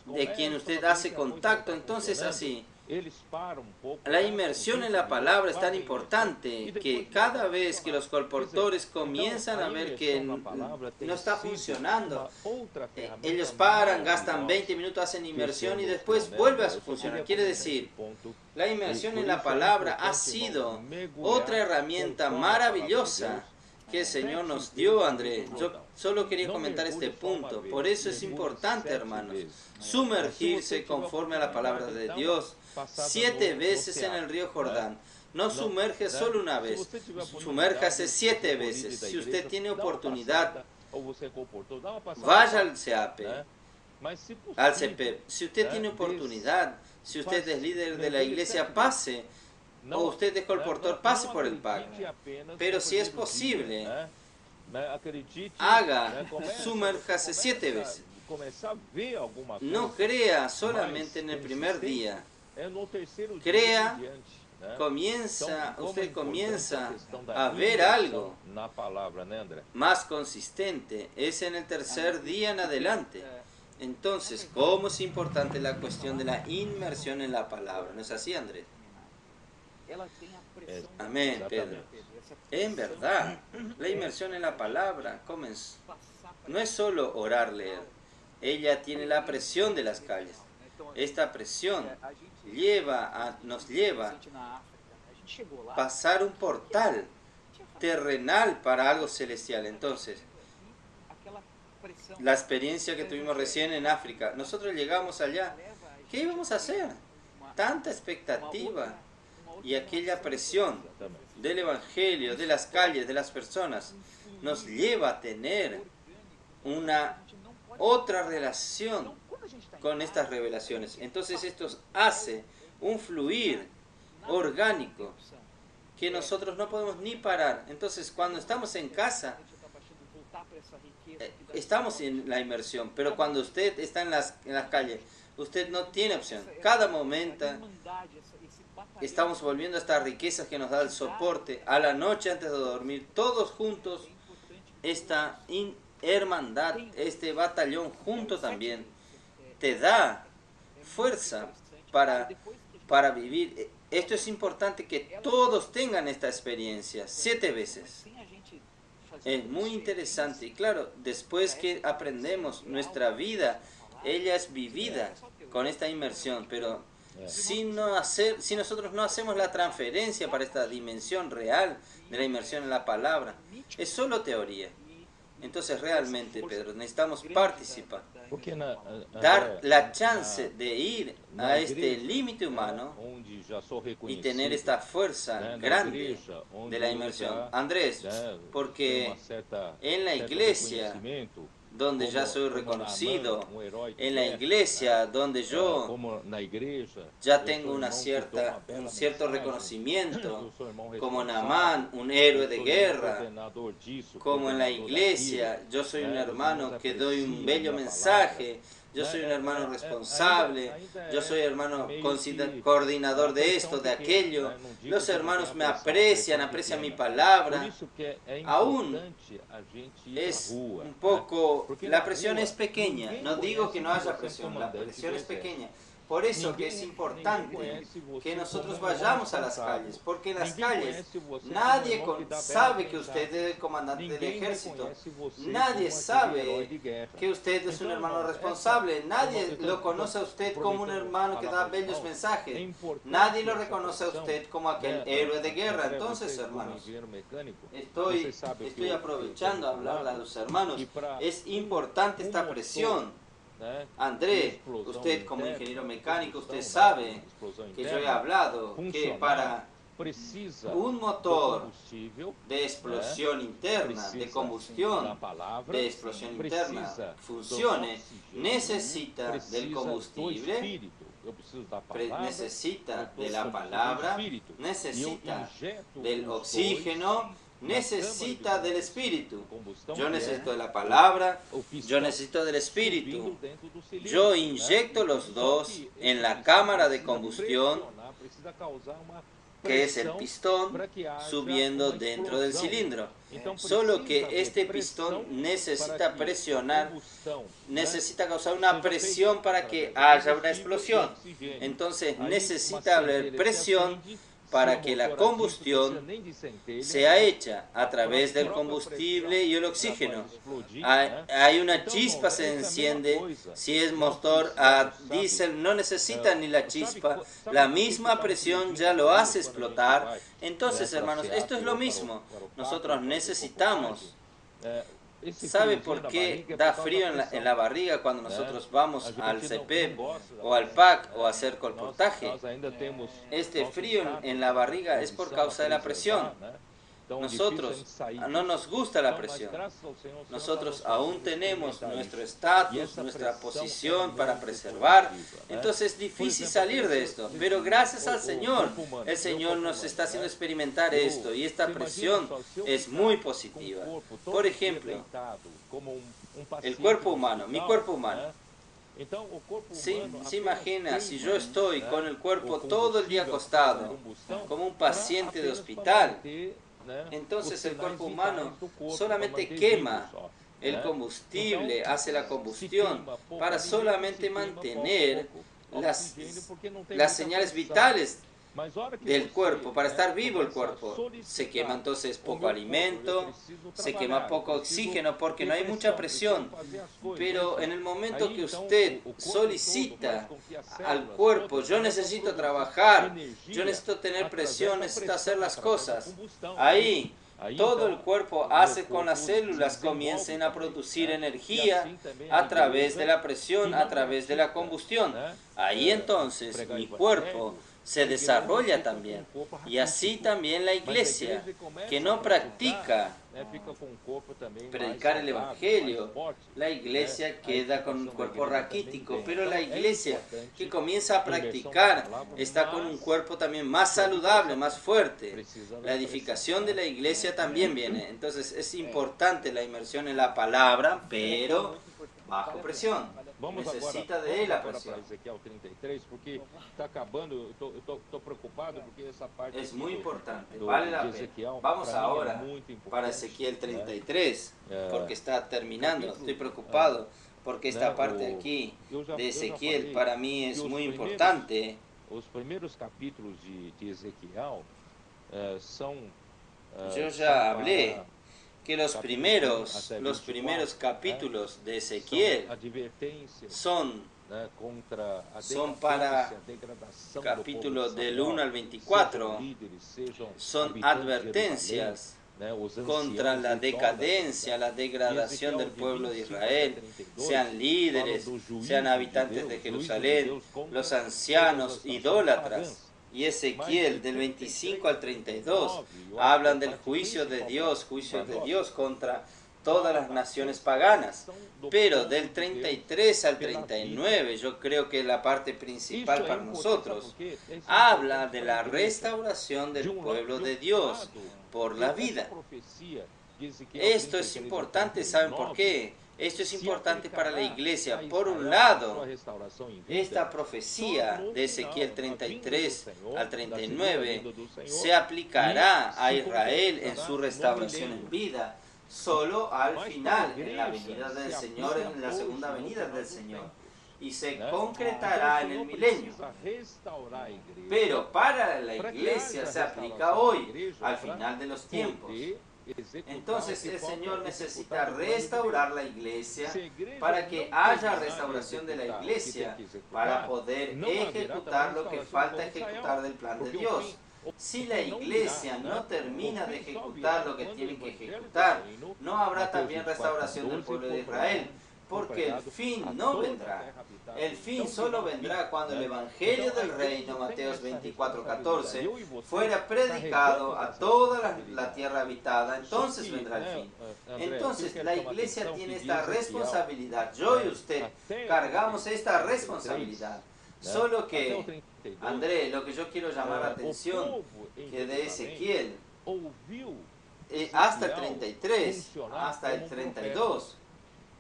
S2: de quien usted hace contacto. Entonces así, la inmersión en la palabra es tan importante que cada vez que los colportores comienzan a ver que no está funcionando, ellos paran, gastan 20 minutos, hacen inmersión y después vuelve a funcionar. Quiere decir, la inmersión en la palabra ha sido otra herramienta maravillosa que el Señor nos dio, André. Yo solo quería comentar este punto. Por eso es importante, hermanos, sumergirse conforme a la palabra de Dios. 7 veces en el río Jordán. No sumerge solo una vez, sumérjase 7 veces. Si usted tiene oportunidad, vaya al CEAP, al CEPEP. Si usted tiene oportunidad, si usted es líder de la iglesia, pase, o usted es colportor, pase por el PAC. Pero si es posible, sumérjase 7 veces. No crea solamente en el primer día. Crea, usted comienza a ver algo más consistente. Es en el tercer día en adelante. Entonces, ¿cómo es importante la cuestión de la inmersión en la palabra? ¿No es así, Andrés? Amén, Pedro. En verdad, la inmersión en la palabra no es solo orar, leer. Ella tiene la presión de las calles. Esta presión nos lleva a pasar un portal terrenal para algo celestial. Entonces, la experiencia que tuvimos recién en África, nosotros llegamos allá, ¿qué íbamos a hacer? Tanta expectativa y aquella presión del Evangelio, de las calles, de las personas, nos lleva a tener una otra relación con estas revelaciones. Entonces esto hace un fluir orgánico que nosotros no podemos ni parar. Entonces cuando estamos en casa, estamos en la inmersión, pero cuando usted está en las calles, usted no tiene opción. Cada momento estamos volviendo a estas riquezas que nos da el soporte. A la noche antes de dormir, todos juntos, esta hermandad, este batallón junto también, te da fuerza para vivir. Esto es importante que todos tengan esta experiencia 7 veces. Es muy interesante. Y claro, después que aprendemos nuestra vida, ella es vivida con esta inmersión, pero si nosotros no hacemos la transferencia para esta dimensión real de la inmersión en la palabra, es solo teoría. Entonces realmente, Pedro, necesitamos participar, dar la chance de ir a este límite humano y tener esta fuerza grande de la inmersión. Andrés, porque en la iglesia donde ya soy reconocido, en la iglesia donde yo ya tengo un cierto reconocimiento, como Naamán, un héroe de guerra, como en la iglesia yo soy un hermano que doy un bello mensaje, yo soy un hermano responsable, yo soy hermano coordinador de esto, de aquello, los hermanos me aprecian mi palabra, aún es un poco, la presión es pequeña, no digo que no haya presión, la presión es pequeña. Por eso que es importante que nosotros vayamos a las calles, porque en las calles nadie sabe que usted es el comandante del ejército, nadie sabe que usted es un hermano responsable, nadie lo conoce a usted como un hermano que da bellos mensajes, nadie lo reconoce a usted como aquel héroe de guerra. Entonces, hermanos, estoy aprovechando a hablar a los hermanos, es importante esta presión. André, usted como ingeniero mecánico, usted sabe que yo he hablado que para un motor de explosión interna, de combustión, de explosión interna, funcione, necesita del combustible, necesita de la palabra, necesita del oxígeno, necesita del espíritu. Yo necesito de la palabra, yo necesito del espíritu. Yo inyecto los dos en la cámara de combustión, que es el pistón, subiendo dentro del cilindro. Solo que este pistón necesita presionar, necesita causar una presión para que haya una explosión. Entonces necesita haber presión para que la combustión sea hecha a través del combustible y el oxígeno. Hay una chispa, se enciende. Si es motor a diésel, no necesita ni la chispa. La misma presión ya lo hace explotar. Entonces, hermanos, esto es lo mismo. Nosotros necesitamos. ¿Sabe por qué da frío en la barriga cuando nosotros vamos al CPEP o al PAC o a hacer colportaje? Este frío en la barriga es por causa de la presión. Nosotros no nos gusta la presión. Nosotros aún tenemos nuestro estatus, nuestra posición para preservar. Entonces es difícil salir de esto. Pero gracias al Señor, el Señor nos está haciendo experimentar esto. Y esta presión es muy positiva. Por ejemplo, el cuerpo humano, mi cuerpo humano. Se imagina, si yo estoy con el cuerpo todo el día acostado, como un paciente de hospital, entonces el cuerpo humano solamente quema el combustible, hace la combustión para solamente mantener las señales vitales del cuerpo, para estar vivo el cuerpo. Se quema entonces poco alimento, se quema poco oxígeno porque no hay mucha presión. Pero en el momento que usted solicita al cuerpo, yo necesito trabajar, yo necesito tener presión, necesito hacer las cosas, ahí todo el cuerpo hace con las células comiencen a producir energía a través de la presión, a través de la combustión. Ahí entonces mi cuerpo se desarrolla también. Y así también la iglesia, que no practica predicar el Evangelio, la iglesia queda con un cuerpo raquítico, pero la iglesia que comienza a practicar está con un cuerpo también más saludable, más fuerte. La edificación de la iglesia también viene. Entonces es importante la inmersión en la palabra, pero bajo presión. Necesita de la presión. Es muy importante, vale la pena. Vamos ahora para Ezequiel 33, porque está terminando. Estoy preocupado porque esta parte aquí de Ezequiel para mí es muy importante.
S1: Os primeiros capítulos de Ezequiel
S2: Yo ya hablé que los primeros capítulos de Ezequiel son para capítulos del 1 al 24, son advertencias contra la decadencia, la degradación del pueblo de Israel, sean líderes, sean habitantes de Jerusalén, los ancianos, idólatras. Y Ezequiel del 25 al 32 hablan del juicio de Dios contra todas las naciones paganas. Pero del 33 al 39, yo creo que la parte principal para nosotros, habla de la restauración del pueblo de Dios por la vida. Esto es importante, ¿saben por qué? Esto es importante para la iglesia. Por un lado, esta profecía de Ezequiel 33 al 39 se aplicará a Israel en su restauración en vida solo al final, en la venida del Señor, en la segunda venida del Señor, y se concretará en el milenio. Pero para la iglesia se aplica hoy, al final de los tiempos. Entonces el Señor necesita restaurar la iglesia para que haya restauración de la iglesia, para poder ejecutar lo que falta ejecutar del plan de Dios. Si la iglesia no termina de ejecutar lo que tiene que ejecutar, no habrá también restauración del pueblo de Israel, porque el fin no vendrá. El fin solo vendrá cuando el Evangelio del Reino, Mateos 24:14, fuera predicado a toda la tierra habitada, entonces vendrá el fin. Entonces la iglesia tiene esta responsabilidad, yo y usted cargamos esta responsabilidad. Solo que, André, lo que yo quiero llamar la atención, que de Ezequiel, hasta el 33, hasta el 32,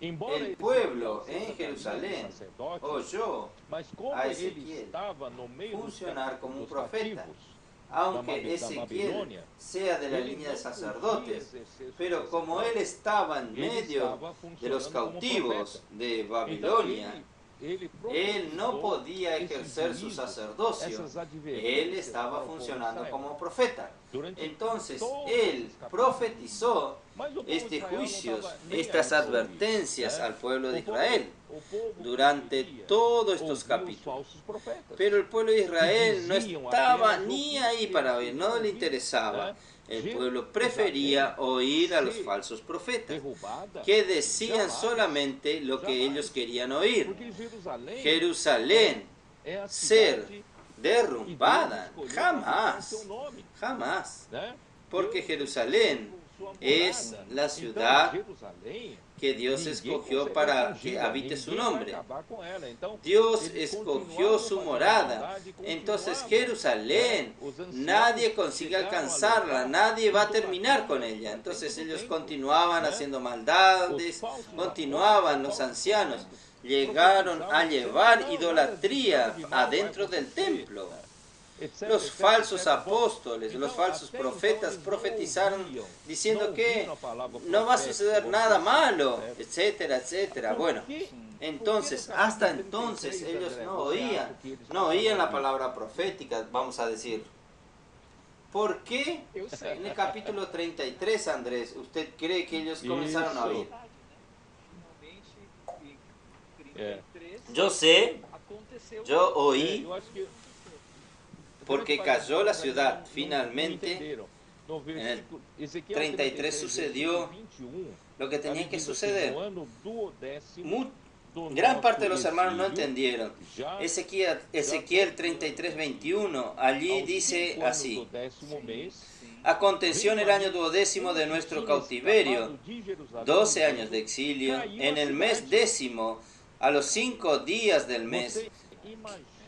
S2: el pueblo en Jerusalén oyó a Ezequiel funcionar como un profeta, aunque Ezequiel sea de la línea de sacerdotes, pero como él estaba en medio de los cautivos de Babilonia, él no podía ejercer su sacerdocio, él estaba funcionando como profeta. Entonces él profetizó este juicio, estas advertencias al pueblo de Israel durante todos estos capítulos. Pero el pueblo de Israel no estaba ni ahí para oír, no le interesaba. El pueblo prefería oír a los falsos profetas, que decían solamente lo que ellos querían oír. Jerusalén ser derrumbada, jamás, jamás. Porque Jerusalén es la ciudad que Dios escogió para que habite su nombre. Dios escogió su morada. Entonces Jerusalén, nadie consigue alcanzarla, nadie va a terminar con ella. Entonces ellos continuaban haciendo maldades, continuaban los ancianos, llegaron a llevar idolatría adentro del templo. Los falsos apóstoles, los falsos profetas profetizaron diciendo que no va a suceder nada malo, etcétera, etcétera. Bueno, entonces, hasta entonces ellos no oían la palabra profética, vamos a decir. ¿Por qué en el capítulo 33, Andrés, usted cree que ellos comenzaron a oír? Yo sé, yo oí, porque cayó la ciudad. Finalmente, en el 33 sucedió lo que tenía que suceder. Gran parte de los hermanos no entendieron. Ezequiel 33:21, allí dice así: aconteció en el año 12º de nuestro cautiverio, 12 años de exilio, en el mes 10º, a los 5 días del mes,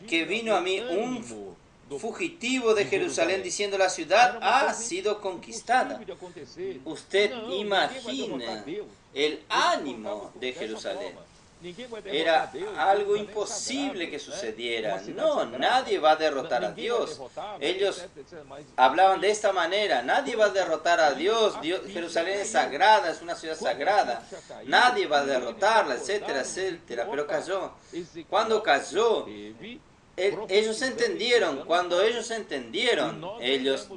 S2: que vino a mí un fugitivo de Jerusalén diciendo: la ciudad ha sido conquistada. Usted imagina el ánimo de Jerusalén. Era algo imposible que sucediera. No, nadie va a derrotar a Dios. Ellos hablaban de esta manera: nadie va a derrotar a Dios. Jerusalén es sagrada, es una ciudad sagrada. Nadie va a derrotarla, etcétera, etcétera. Pero cayó. Cuando cayó, ellos entendieron, cuando ellos entendieron, ellos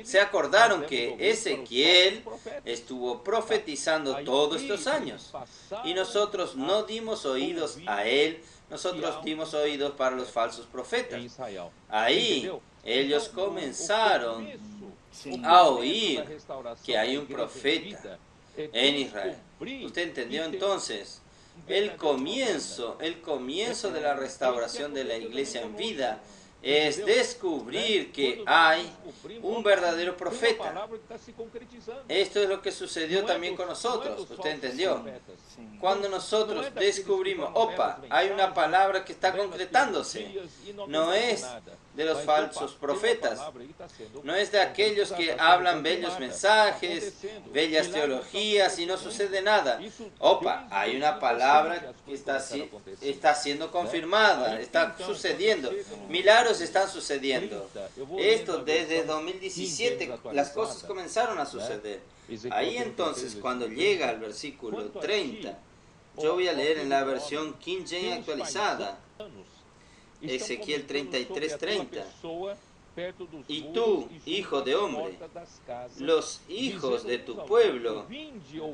S2: se acordaron que Ezequiel estuvo profetizando todos estos años y nosotros no dimos oídos a él, nosotros dimos oídos para los falsos profetas. Ahí ellos comenzaron a oír que hay un profeta en Israel. ¿Usted entendió entonces? El comienzo de la restauración de la iglesia en vida es descubrir que hay un verdadero profeta. Esto es lo que sucedió también con nosotros. ¿Usted entendió? Cuando nosotros descubrimos, opa, hay una palabra que está concretándose. No es de los falsos profetas. No es de aquellos que hablan bellos mensajes, bellas teologías y no sucede nada. Opa, hay una palabra que está siendo confirmada, está sucediendo. Milagros están sucediendo. Esto desde 2017 las cosas comenzaron a suceder. Ahí entonces, cuando llega al versículo 30, yo voy a leer en la versión King James actualizada. Ezequiel 33:30. Y tú, hijo de hombre, los hijos de tu pueblo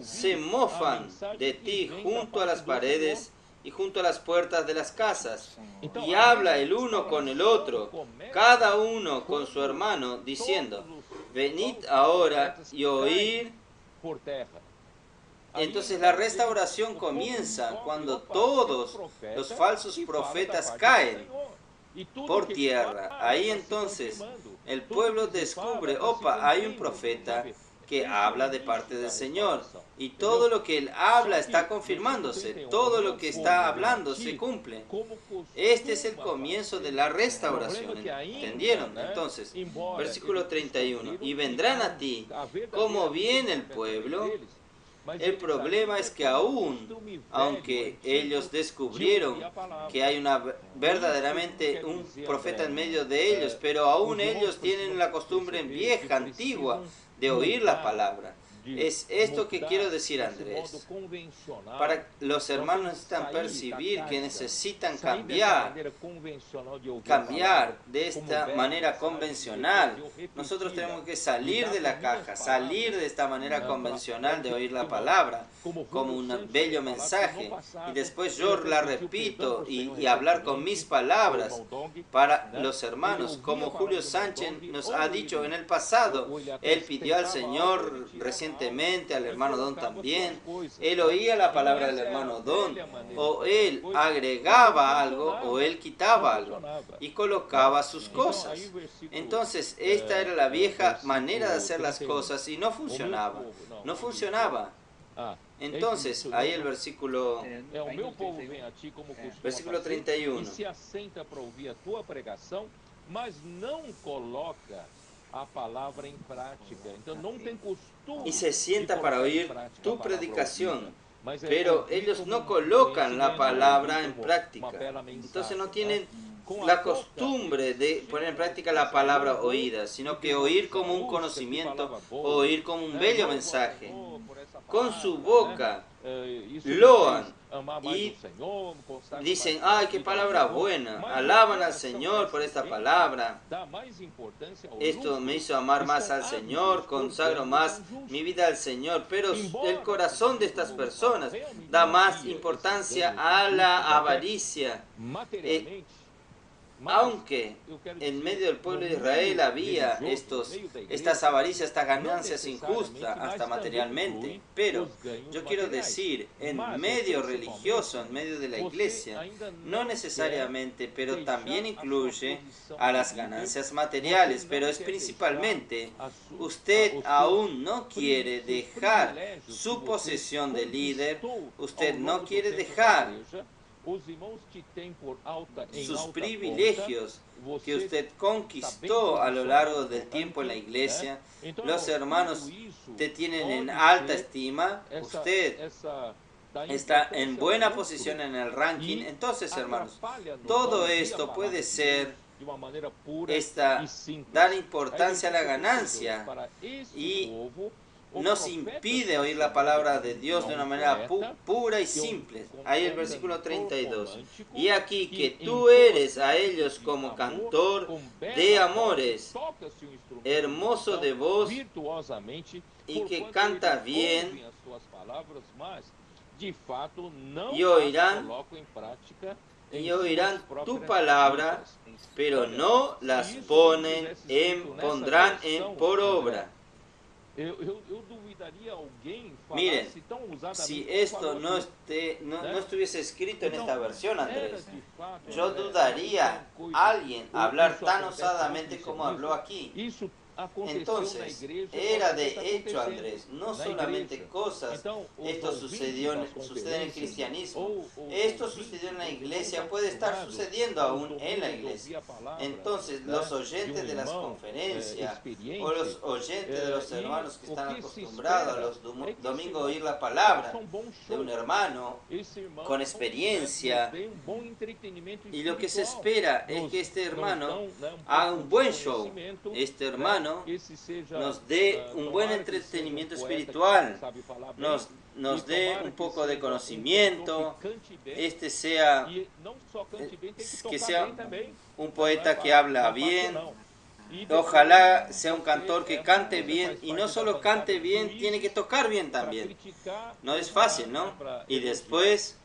S2: se mofan de ti junto a las paredes y junto a las puertas de las casas, y habla el uno con el otro, cada uno con su hermano, diciendo, venid ahora y oír. Entonces la restauración comienza cuando todos los falsos profetas caen por tierra. Ahí entonces el pueblo descubre, opa, hay un profeta que habla de parte del Señor. Y todo lo que él habla está confirmándose. Todo lo que está hablando se cumple. Este es el comienzo de la restauración. ¿Entendieron? Entonces, versículo 31. Y vendrán a ti como viene el pueblo. El problema es que aunque ellos descubrieron que hay verdaderamente un profeta en medio de ellos, pero aún ellos tienen la costumbre vieja, antigua, de oír la palabra. Es esto que quiero decir, Andrés. Para los hermanos necesitan percibir que necesitan cambiar de esta manera convencional. Nosotros tenemos que salir de la caja, salir de esta manera convencional de oír la palabra como un bello mensaje y después yo la repito y hablar con mis palabras para los hermanos, como Julio Sánchez nos ha dicho en el pasado. Él pidió al Señor recientemente, al hermano Don también, él oía la palabra del hermano Don, o él agregaba algo o él quitaba algo y colocaba sus cosas. Entonces esta era la vieja manera de hacer las cosas y no funcionaba. Entonces ahí el versículo 31. Y se sienta para oír tu predicación, pero ellos no colocan la palabra en práctica. Entonces no tienen la costumbre de poner en práctica la palabra oída, sino que oír como un conocimiento, oír como un bello mensaje. Con su boca loan y dicen, ay, qué palabra buena, alaban al Señor por esta palabra. Esto me hizo amar más al Señor, consagro más mi vida al Señor, pero el corazón de estas personas da más importancia a la avaricia. Aunque en medio del pueblo de Israel había estas avaricias, estas ganancias injustas, hasta materialmente, pero yo quiero decir, en medio religioso, en medio de la iglesia, no necesariamente, pero también incluye a las ganancias materiales, pero es principalmente, usted aún no quiere dejar su posesión de líder, usted no quiere dejar sus privilegios que usted conquistó a lo largo del tiempo en la iglesia. Los hermanos te tienen en alta estima, usted está en buena posición en el ranking. Entonces, hermanos, todo esto puede ser dar importancia a la ganancia y nos impide oír la palabra de Dios de una manera pura y simple. Ahí el versículo 32. Y aquí que tú eres a ellos como cantor de amores, hermoso de voz y que canta bien, y oirán tu palabra, pero no las pondrán por obra. Miren, si esto no estuviese escrito en esta versión, Andrés, yo dudaría alguien hablar tan osadamente como habló aquí. Entonces, era de hecho, Andrés, no solamente cosas, esto sucede en el cristianismo, esto sucedió en la iglesia, puede estar sucediendo aún en la iglesia. Entonces, los oyentes de las conferencias, o los oyentes de los hermanos que están acostumbrados a los domingos a oír la palabra de un hermano con experiencia, y lo que se espera es que este hermano haga un buen show, este hermano nos dé un buen entretenimiento espiritual, nos dé un poco de conocimiento, que sea un poeta que habla bien, ojalá sea un cantor que cante bien, y no solo cante bien, tiene que tocar bien también. No es fácil, ¿no? Y después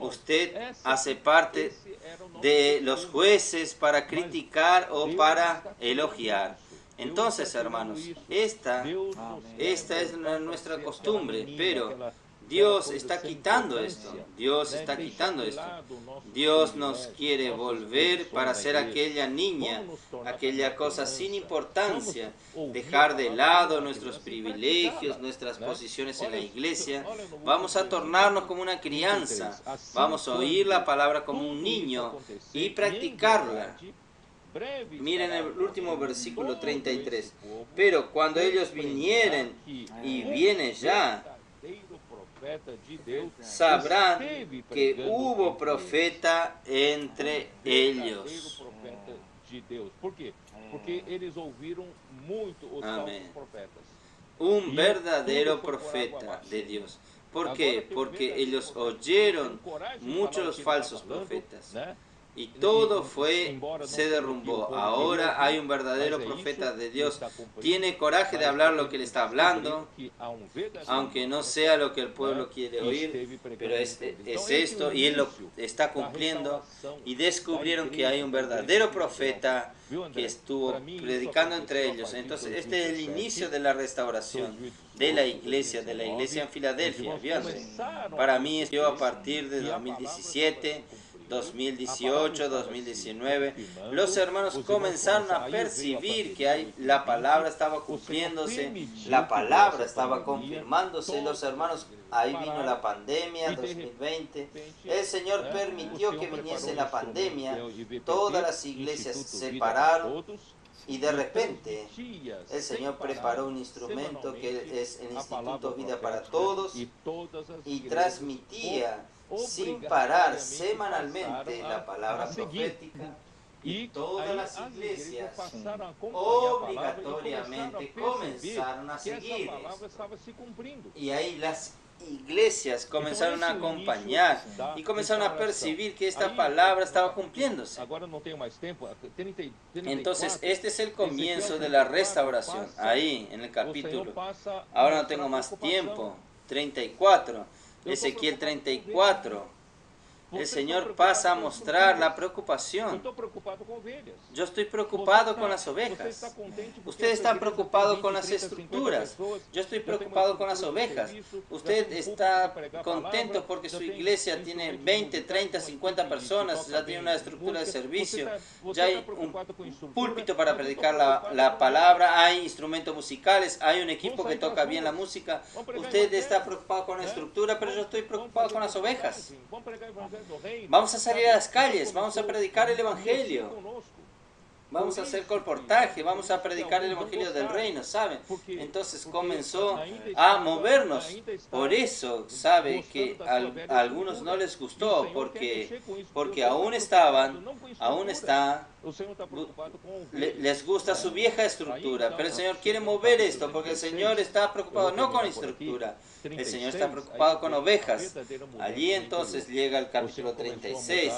S2: usted hace parte de los jueces para criticar o para elogiar. Entonces, hermanos, esta es nuestra costumbre, pero Dios está quitando esto. Dios está quitando esto. Dios nos quiere volver para ser aquella niña, aquella cosa sin importancia, dejar de lado nuestros privilegios, nuestras posiciones en la iglesia. Vamos a tornarnos como una crianza, vamos a oír la palabra como un niño y practicarla. Miren el último versículo 33. Pero cuando ellos vinieren, y viene ya, sabrán que hubo profeta entre ellos. Amén. Un verdadero profeta de Dios. ¿Por qué? Porque ellos oyeron muchos falsos profetas. Y todo se derrumbó. Ahora hay un verdadero profeta de Dios. Tiene coraje de hablar lo que le está hablando, aunque no sea lo que el pueblo quiere oír, pero es esto, y él lo está cumpliendo. Y descubrieron que hay un verdadero profeta que estuvo predicando entre ellos. Entonces, este es el inicio de la restauración de la iglesia en Filadelfia. Para mí, esto a partir de 2017, 2018, 2019, los hermanos comenzaron a percibir que la palabra estaba cumpliéndose, la palabra estaba confirmándose. Los hermanos, ahí vino la pandemia, 2020, el Señor permitió que viniese la pandemia, todas las iglesias se separaron, y de repente el Señor preparó un instrumento que es el Instituto Vida para Todos, y transmitía sin parar semanalmente la palabra profética, y todas las iglesias obligatoriamente comenzaron a seguir esto. Y ahí las iglesias comenzaron a acompañar y comenzaron a percibir que esta palabra estaba cumpliéndose. Entonces, este es el comienzo de la restauración. Ahí, en el capítulo, ahora no tengo más tiempo, 34, Ezequiel 34. El Señor pasa a mostrar la preocupación. Yo estoy preocupado con las ovejas. Usted está preocupado con las estructuras. Yo estoy preocupado con las ovejas. Usted está contento porque su iglesia tiene 20, 30, 50 personas, ya tiene una estructura de servicio, ya hay un púlpito para predicar la palabra, hay instrumentos musicales, hay un equipo que toca bien la música. Usted está preocupado con la estructura, pero yo estoy preocupado con las ovejas. Vamos a salir a las calles, vamos a predicar el Evangelio. Vamos a hacer colportaje, vamos a predicar el Evangelio del Reino, ¿saben? Entonces comenzó a movernos. Por eso, ¿sabe? Que a algunos no les gustó, porque aún está, les gusta su vieja estructura, pero el Señor quiere mover esto, porque el Señor está preocupado no con estructura, el Señor está preocupado con ovejas. Allí entonces llega el capítulo 36,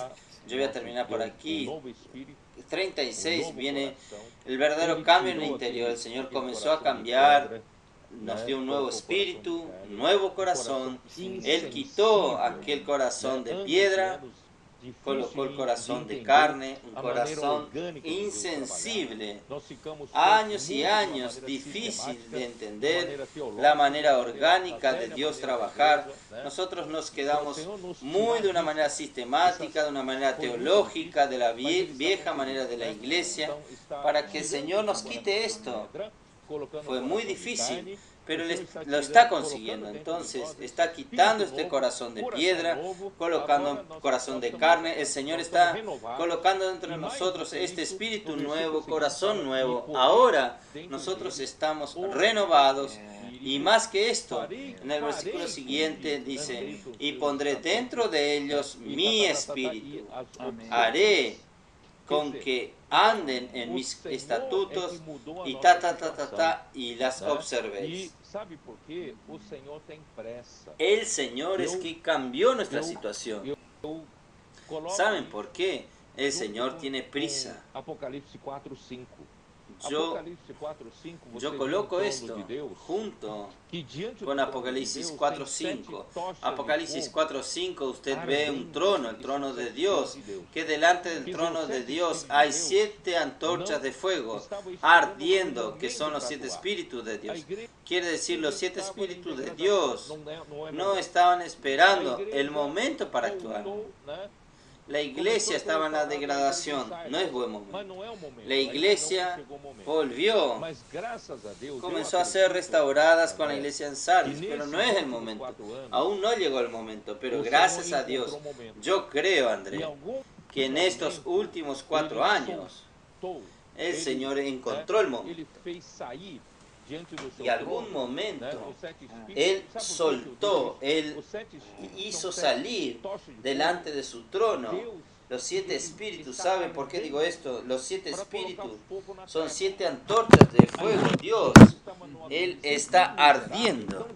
S2: yo voy a terminar por aquí. 36 viene el verdadero cambio en el interior. El Señor comenzó a cambiar, nos dio un nuevo espíritu, un nuevo corazón. Él quitó aquel corazón de piedra, colocó el corazón de carne, un corazón insensible, años y años, difícil de entender, la manera orgánica de Dios trabajar. Nosotros nos quedamos muy de una manera sistemática, de una manera teológica, de la vieja manera de la iglesia, para que el Señor nos quite esto. Fue muy difícil, pero lo está consiguiendo. Entonces está quitando este corazón de piedra, colocando un corazón de carne. El Señor está colocando dentro de nosotros este espíritu nuevo, corazón nuevo. Ahora nosotros estamos renovados. Y más que esto, en el versículo siguiente dice: y pondré dentro de ellos mi espíritu. Haré con que anden en mis estatutos y y las observéis. El Señor es que cambió nuestra situación. ¿Saben por qué? El Señor tiene prisa. Yo coloco esto junto con Apocalipsis 4.5. Apocalipsis 4.5, usted ve un trono, el trono de Dios, que delante del trono de Dios hay 7 antorchas de fuego ardiendo, que son los 7 espíritus de Dios. Quiere decir, los 7 espíritus de Dios no estaban esperando el momento para actuar. La iglesia estaba en la degradación, no es buen momento. La iglesia volvió, comenzó a ser restauradas con la iglesia en Sardis, pero no es el momento. Aún no llegó el momento, pero gracias a Dios, yo creo, André, que en estos últimos 4 años, el Señor encontró el momento. Y algún momento Él soltó, Él hizo salir delante de su trono los 7 espíritus. ¿Saben por qué digo esto? Los 7 espíritus son 7 antorchas de fuego. Dios, Él está ardiendo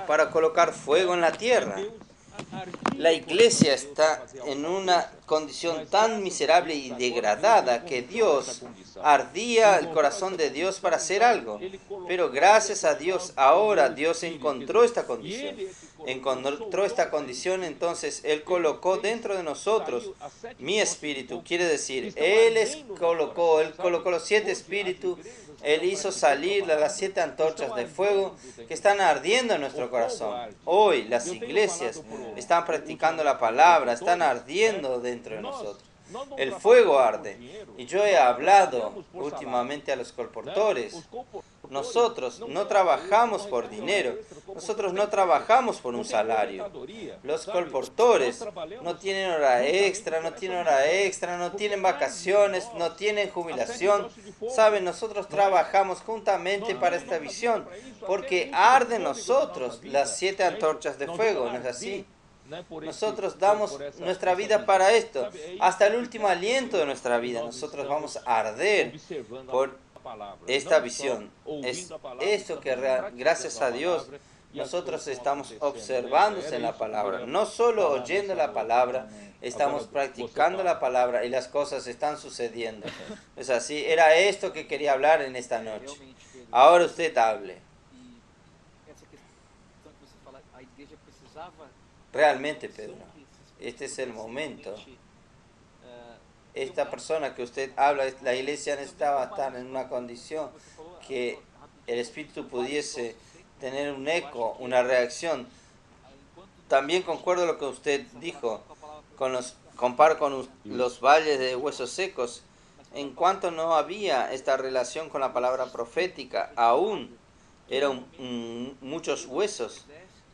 S2: para colocar fuego en la tierra. La iglesia está en una condición tan miserable y degradada que Dios ardía el corazón de Dios para hacer algo. Pero gracias a Dios, ahora Dios encontró esta condición. Encontró esta condición, entonces Él colocó dentro de nosotros mi espíritu. Quiere decir, Él colocó los 7 espíritus. Él hizo salir las 7 antorchas de fuego que están ardiendo en nuestro corazón. Hoy las iglesias están practicando la palabra, están ardiendo dentro de nosotros. El fuego arde. Y yo he hablado últimamente a los colportores. Nosotros no trabajamos por dinero. Nosotros no trabajamos por un salario. Los colportores no tienen hora extra, no tienen vacaciones, no tienen jubilación. Saben, nosotros trabajamos juntamente para esta visión, porque arden nosotros las 7 antorchas de fuego, ¿no es así? Nosotros damos nuestra vida para esto, hasta el último aliento de nuestra vida. Nosotros vamos a arder por esta visión. Es esto que gracias a Dios nosotros estamos observando en la palabra, no solo oyendo la palabra, estamos practicando la palabra y las cosas están sucediendo. Es así, era esto que quería hablar en esta noche. Ahora usted hable. Realmente, Pedro, este es el momento. Esta persona que usted habla, la iglesia necesitaba estar en una condición que el Espíritu pudiese tener un eco, una reacción. También concuerdo lo que usted dijo, comparo con los valles de huesos secos. En cuanto no había esta relación con la palabra profética, aún eran muchos huesos,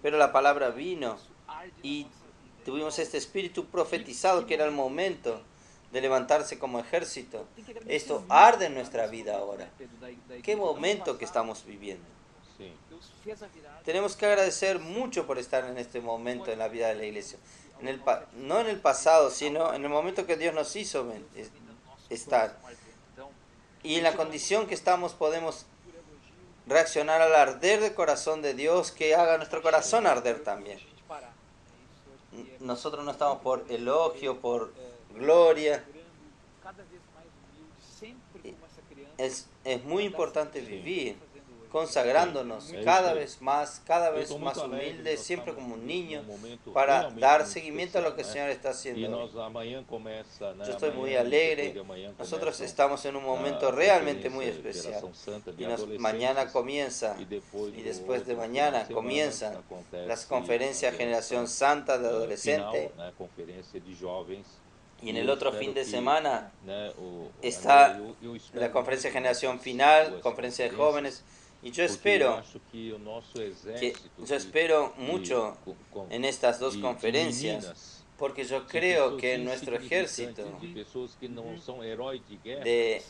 S2: pero la palabra vino y tuvimos este espíritu profetizado que era el momento de levantarse como ejército. Esto arde en nuestra vida ahora. ¿Qué momento que estamos viviendo?
S1: Sim.
S2: Tenemos que agradecer mucho por estar en este momento en la vida de la iglesia. No en el pasado, sino en el momento que Dios nos hizo estar. Y en la condición que estamos podemos reaccionar al arder del corazón de Dios, que haga nuestro corazón arder también. Nosotros no estamos por elogio, por gloria. Es muy importante vivir consagrándonos cada vez más humildes, siempre como un niño, para dar seguimiento a lo que el Señor está haciendo. Yo estoy muy alegre. Nosotros estamos en un momento realmente muy especial. Y mañana comienza, y después de mañana comienzan las conferencias Generación Santa de Adolescentes. Y en el otro fin de semana está la conferencia Generación Final, conferencia de jóvenes. Y yo espero mucho en estas dos conferencias, porque yo creo que nuestro ejército de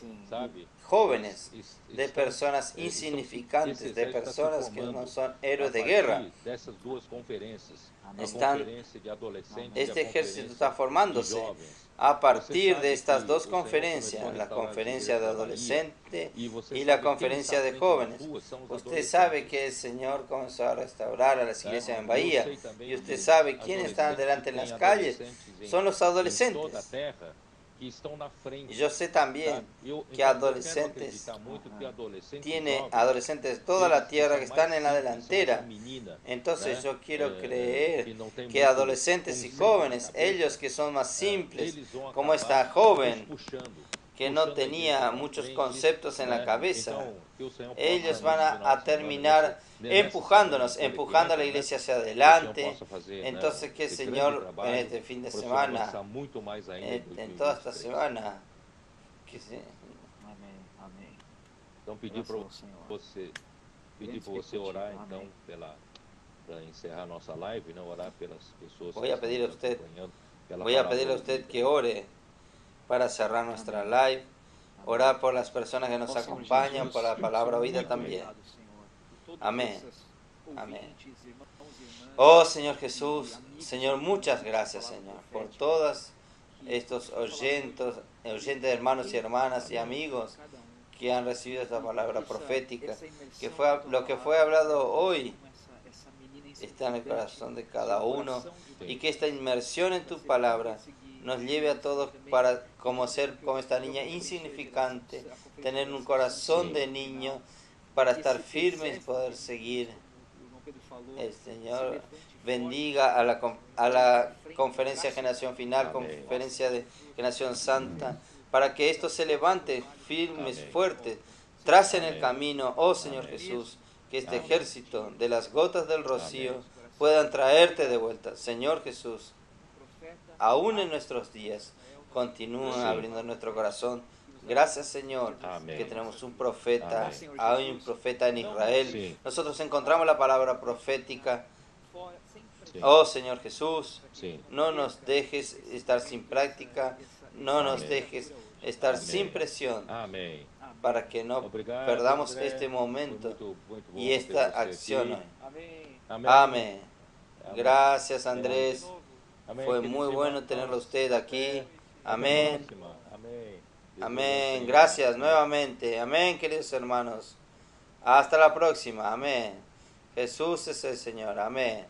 S2: jóvenes, de personas insignificantes, de personas que no son héroes de guerra, este ejército está formándose a partir de estas dos conferencias, la conferencia de adolescentes y la conferencia de jóvenes. Usted sabe que el Señor comenzó a restaurar a las iglesias en Bahía, y usted sabe quiénes están delante en las calles, son los adolescentes. Y yo sé también que adolescentes tiene adolescentes de toda la tierra que están en la delantera. Entonces yo quiero creer que adolescentes y jóvenes, ellos que son más simples, como esta joven que no tenía muchos conceptos en la cabeza, ellos van a terminar empujando a la iglesia hacia adelante. Entonces que el Señor en este fin de semana, en toda esta semana, que se...
S1: Então pedir para você orar então para encerrar nossa live, não, orar pelas pessoas que estão acompanhando.
S2: Voy a pedirle a usted que ore para cerrar nuestra live, orar por las personas que nos acompañan, por la palabra oída también. Amén. Amén. Oh Señor Jesús, Señor, muchas gracias, Señor, por todos estos oyentes, hermanos y hermanas y amigos que han recibido esta palabra profética, que fue lo que fue hablado hoy está en el corazón de cada uno, y que esta inmersión en tu palabra nos lleve a todos para como ser como esta niña insignificante, tener un corazón de niño para estar firmes y poder seguir. El Señor bendiga a la conferencia Generación Final, conferencia de Generación Santa, para que esto se levante firmes, fuertes, tracen el camino, oh Señor Jesús, que este ejército de las gotas del rocío puedan traerte de vuelta. Señor Jesús, aún en nuestros días, continúa abriendo nuestro corazón. Gracias, Señor, que tenemos un profeta, hay un profeta en Israel. Nosotros encontramos la palabra profética. Oh Señor Jesús, no nos dejes estar sin práctica, no nos dejes estar sin presión, para que no perdamos este momento y esta acción. Amén. Gracias, Andrés. Fue muy bueno tenerlo usted aquí. Amén. Amén. Gracias nuevamente. Amén, queridos hermanos. Hasta la próxima. Amén. Jesús es el Señor. Amén.